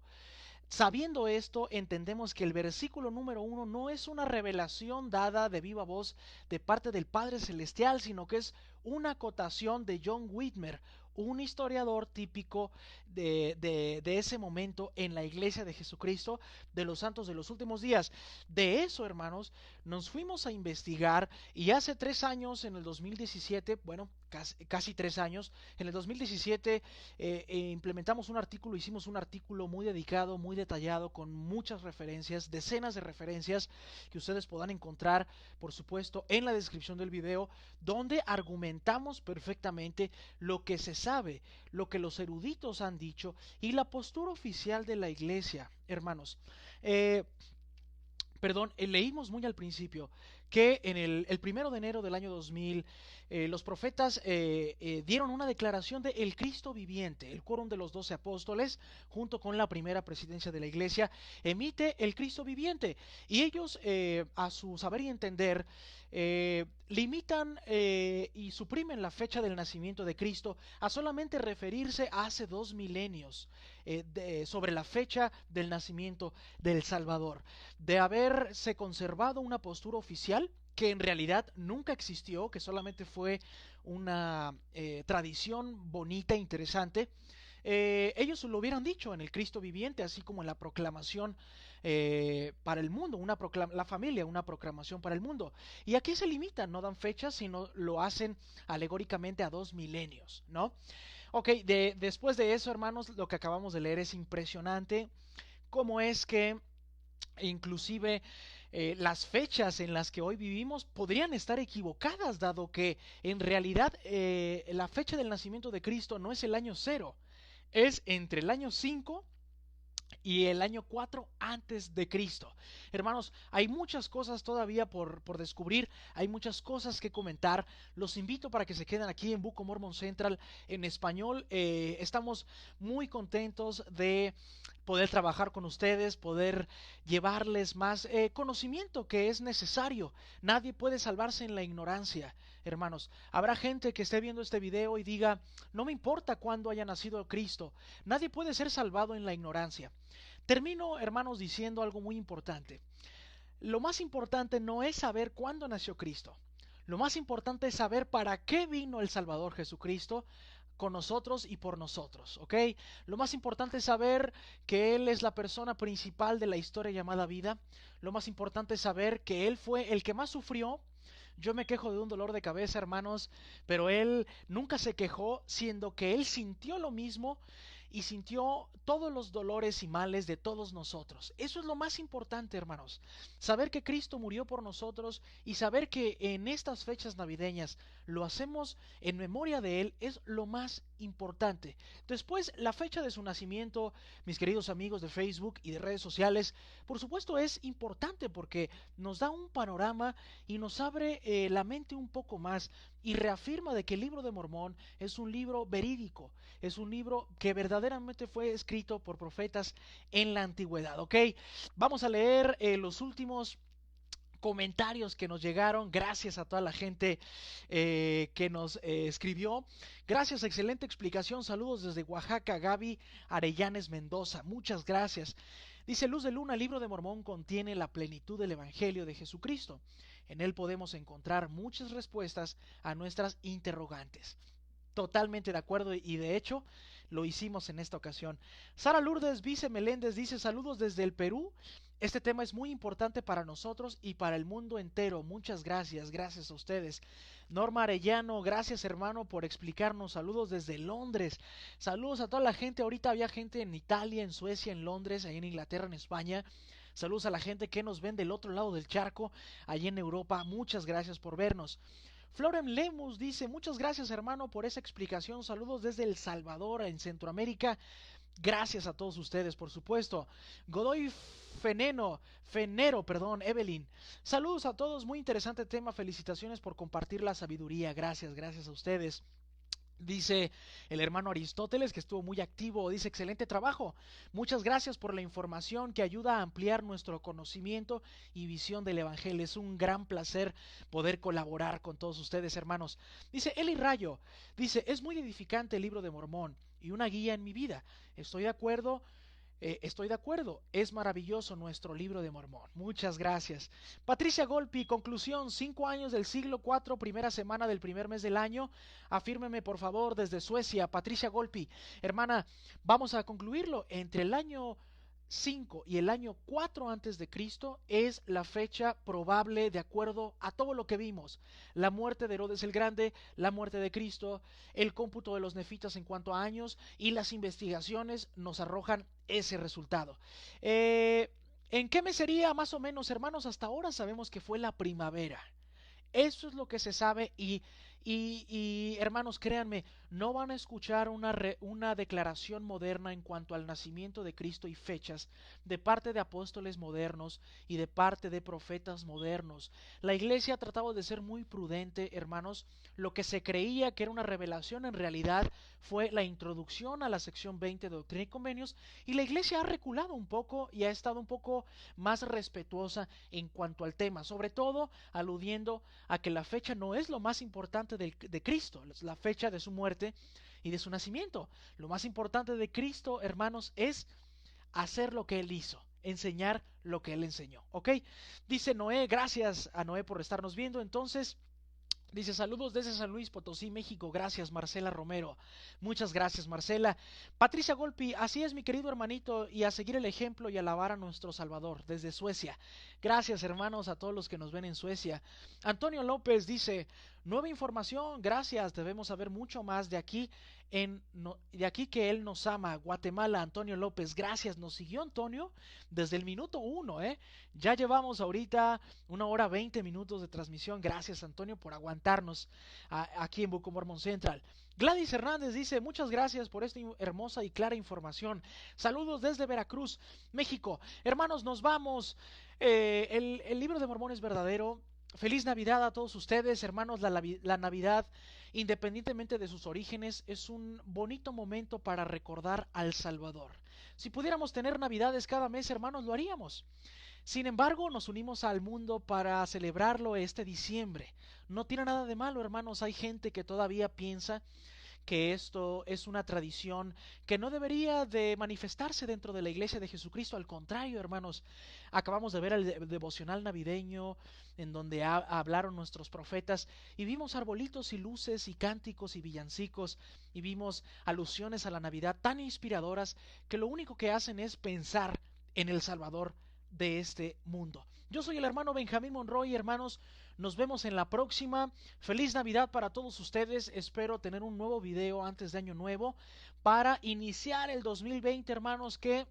S1: Sabiendo esto, entendemos que el versículo número 1 no es una revelación dada de viva voz de parte del Padre Celestial, sino que es una acotación de John Whitmer, un historiador típico de ese momento en la Iglesia de Jesucristo de los Santos de los Últimos Días. De eso, hermanos, nos fuimos a investigar, y hace 3 años, en el 2017, bueno, casi 3 años, en el 2017 implementamos un artículo, hicimos un artículo muy dedicado, muy detallado, con muchas referencias, decenas de referencias que ustedes podrán encontrar, por supuesto, en la descripción del video, donde argumentamos perfectamente lo que se sabe, lo que los eruditos han dicho y la postura oficial de la iglesia, hermanos. Perdón, leímos muy al principio que en el 1 de enero del año 2000 los profetas dieron una declaración de el Cristo viviente, el quórum de los 12 apóstoles, junto con la primera presidencia de la iglesia, emite el Cristo viviente. Y ellos, a su saber y entender, limitan y suprimen la fecha del nacimiento de Cristo a solamente referirse a hace 2 milenios, sobre la fecha del nacimiento del Salvador. De haberse conservado una postura oficial que en realidad nunca existió, que solamente fue una tradición bonita, interesante, ellos lo hubieran dicho en el Cristo viviente, así como en la proclamación para el mundo, la familia, una proclamación para el mundo. Y aquí se limitan, no dan fechas, sino lo hacen alegóricamente a 2 milenios, ¿no? Ok, después de eso, hermanos, lo que acabamos de leer es impresionante. Cómo es que inclusive las fechas en las que hoy vivimos podrían estar equivocadas, dado que en realidad la fecha del nacimiento de Cristo no es el año 0, es entre el año 5 y el año 4 antes de Cristo. Hermanos, hay muchas cosas todavía por descubrir, hay muchas cosas que comentar. Los invito para que se queden aquí en Book of Mormon Central en español. Estamos muy contentos de poder trabajar con ustedes, poder llevarles más conocimiento que es necesario. Nadie puede salvarse en la ignorancia, hermanos. Habrá gente que esté viendo este video y diga, no me importa cuándo haya nacido Cristo. Nadie puede ser salvado en la ignorancia. Termino, hermanos, diciendo algo muy importante. Lo más importante no es saber cuándo nació Cristo. Lo más importante es saber para qué vino el Salvador Jesucristo con nosotros y por nosotros, ¿ok? Lo más importante es saber que Él es la persona principal de la historia llamada vida. Lo más importante es saber que Él fue el que más sufrió. Yo me quejo de un dolor de cabeza, hermanos, pero Él nunca se quejó, siendo que Él sintió lo mismo y sintió todos los dolores y males de todos nosotros. Eso es lo más importante, hermanos. Saber que Cristo murió por nosotros y saber que en estas fechas navideñas lo hacemos en memoria de Él es lo más importante. Después, la fecha de su nacimiento, mis queridos amigos de Facebook y de redes sociales, por supuesto es importante porque nos da un panorama y nos abre la mente un poco más y reafirma de que el libro de Mormón es un libro verídico, es un libro que verdaderamente fue escrito por profetas en la antigüedad, ¿ok? Vamos a leer los últimos comentarios que nos llegaron. Gracias a toda la gente que nos escribió. Gracias, excelente explicación. Saludos desde Oaxaca, Gaby Arellanes Mendoza. Muchas gracias. Dice Luz de Luna, el libro de Mormón contiene la plenitud del Evangelio de Jesucristo. En él podemos encontrar muchas respuestas a nuestras interrogantes. Totalmente de acuerdo y de hecho lo hicimos en esta ocasión. Sara Lourdes Vice Meléndez dice saludos desde el Perú. Este tema es muy importante para nosotros y para el mundo entero. Muchas gracias, gracias a ustedes. Norma Arellano, gracias hermano por explicarnos. Saludos desde Londres. Saludos a toda la gente. Ahorita había gente en Italia, en Suecia, en Londres, ahí en Inglaterra, en España. Saludos a la gente que nos ven del otro lado del charco, allí en Europa. Muchas gracias por vernos. Florem Lemus dice, muchas gracias hermano por esa explicación. Saludos desde El Salvador, en Centroamérica. Gracias a todos ustedes, por supuesto. Godoy Fenero, perdón, Evelyn. Saludos a todos, muy interesante tema. Felicitaciones por compartir la sabiduría. Gracias, gracias a ustedes. Dice el hermano Aristóteles que estuvo muy activo, dice excelente trabajo, muchas gracias por la información que ayuda a ampliar nuestro conocimiento y visión del Evangelio, es un gran placer poder colaborar con todos ustedes hermanos. Dice Eli Rayo, dice es muy edificante el libro de Mormón y una guía en mi vida, estoy de acuerdo. Es maravilloso nuestro libro de Mormón. Muchas gracias. Patricia Golpi, conclusión, 5 años del siglo IV, primera semana del primer mes del año. Afírmeme por favor desde Suecia. Patricia Golpi, hermana, vamos a concluirlo. Entre el año 5 y el año 4 antes de Cristo es la fecha probable de acuerdo a todo lo que vimos. La muerte de Herodes el Grande, la muerte de Cristo, el cómputo de los nefitas en cuanto a años y las investigaciones nos arrojan ese resultado. ¿En qué mes sería más o menos, hermanos? Hasta ahora sabemos que fue la primavera. Eso es lo que se sabe Y hermanos, créanme, no van a escuchar una declaración moderna en cuanto al nacimiento de Cristo y fechas de parte de apóstoles modernos y de parte de profetas modernos. La iglesia ha tratado de ser muy prudente, hermanos. Lo que se creía que era una revelación en realidad fue la introducción a la sección 20 de Doctrina y Convenios, y la iglesia ha reculado un poco y ha estado un poco más respetuosa en cuanto al tema, sobre todo aludiendo a que la fecha no es lo más importante de Cristo, la fecha de su muerte y de su nacimiento. Lo más importante de Cristo, hermanos, es hacer lo que Él hizo, enseñar lo que Él enseñó. ¿Ok? Dice Noé, gracias a Noé por estarnos viendo. Entonces, dice, saludos desde San Luis Potosí, México. Gracias, Marcela Romero. Muchas gracias, Marcela. Patricia Golpi, así es, mi querido hermanito, y a seguir el ejemplo y alabar a nuestro Salvador desde Suecia. Gracias, hermanos, a todos los que nos ven en Suecia. Antonio López dice, nueva información, gracias, debemos saber mucho más de aquí, de aquí que Él nos ama. Guatemala, Antonio López, gracias. Nos siguió Antonio desde el minuto 1, ¿eh? Ya llevamos ahorita 1 hora 20 minutos de transmisión. Gracias, Antonio, por aguantarnos aquí en Book of Mormon Central. Gladys Hernández dice, muchas gracias por esta hermosa y clara información. Saludos desde Veracruz, México. Hermanos, nos vamos. El libro de Mormón es verdadero. Feliz Navidad a todos ustedes, hermanos. La Navidad, independientemente de sus orígenes, es un bonito momento para recordar al Salvador. Si pudiéramos tener Navidades cada mes, hermanos, lo haríamos. Sin embargo, nos unimos al mundo para celebrarlo este diciembre. No tiene nada de malo, hermanos. Hay gente que todavía piensa que esto es una tradición que no debería de manifestarse dentro de la iglesia de Jesucristo. Al contrario, hermanos, acabamos de ver el devocional navideño en donde hablaron nuestros profetas y vimos arbolitos y luces y cánticos y villancicos y vimos alusiones a la Navidad tan inspiradoras que lo único que hacen es pensar en el Salvador de este mundo. Yo soy el hermano Benjamín Monroy, hermanos. Nos vemos en la próxima. Feliz Navidad para todos ustedes. Espero tener un nuevo video antes de Año Nuevo para iniciar el 2020, hermanos, que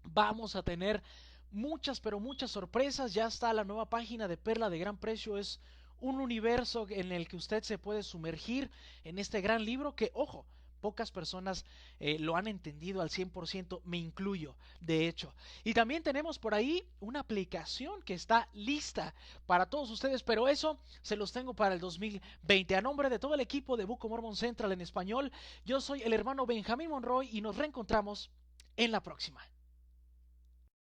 S1: vamos a tener muchas, pero muchas sorpresas. Ya está la nueva página de Perla de Gran Precio. Es un universo en el que usted se puede sumergir en este gran libro que, ojo, pocas personas lo han entendido al 100%, me incluyo, de hecho. Y también tenemos por ahí una aplicación que está lista para todos ustedes, pero eso se los tengo para el 2020. A nombre de todo el equipo de Book of Mormon Central en español, yo soy el hermano Benjamín Monroy y nos reencontramos en la próxima.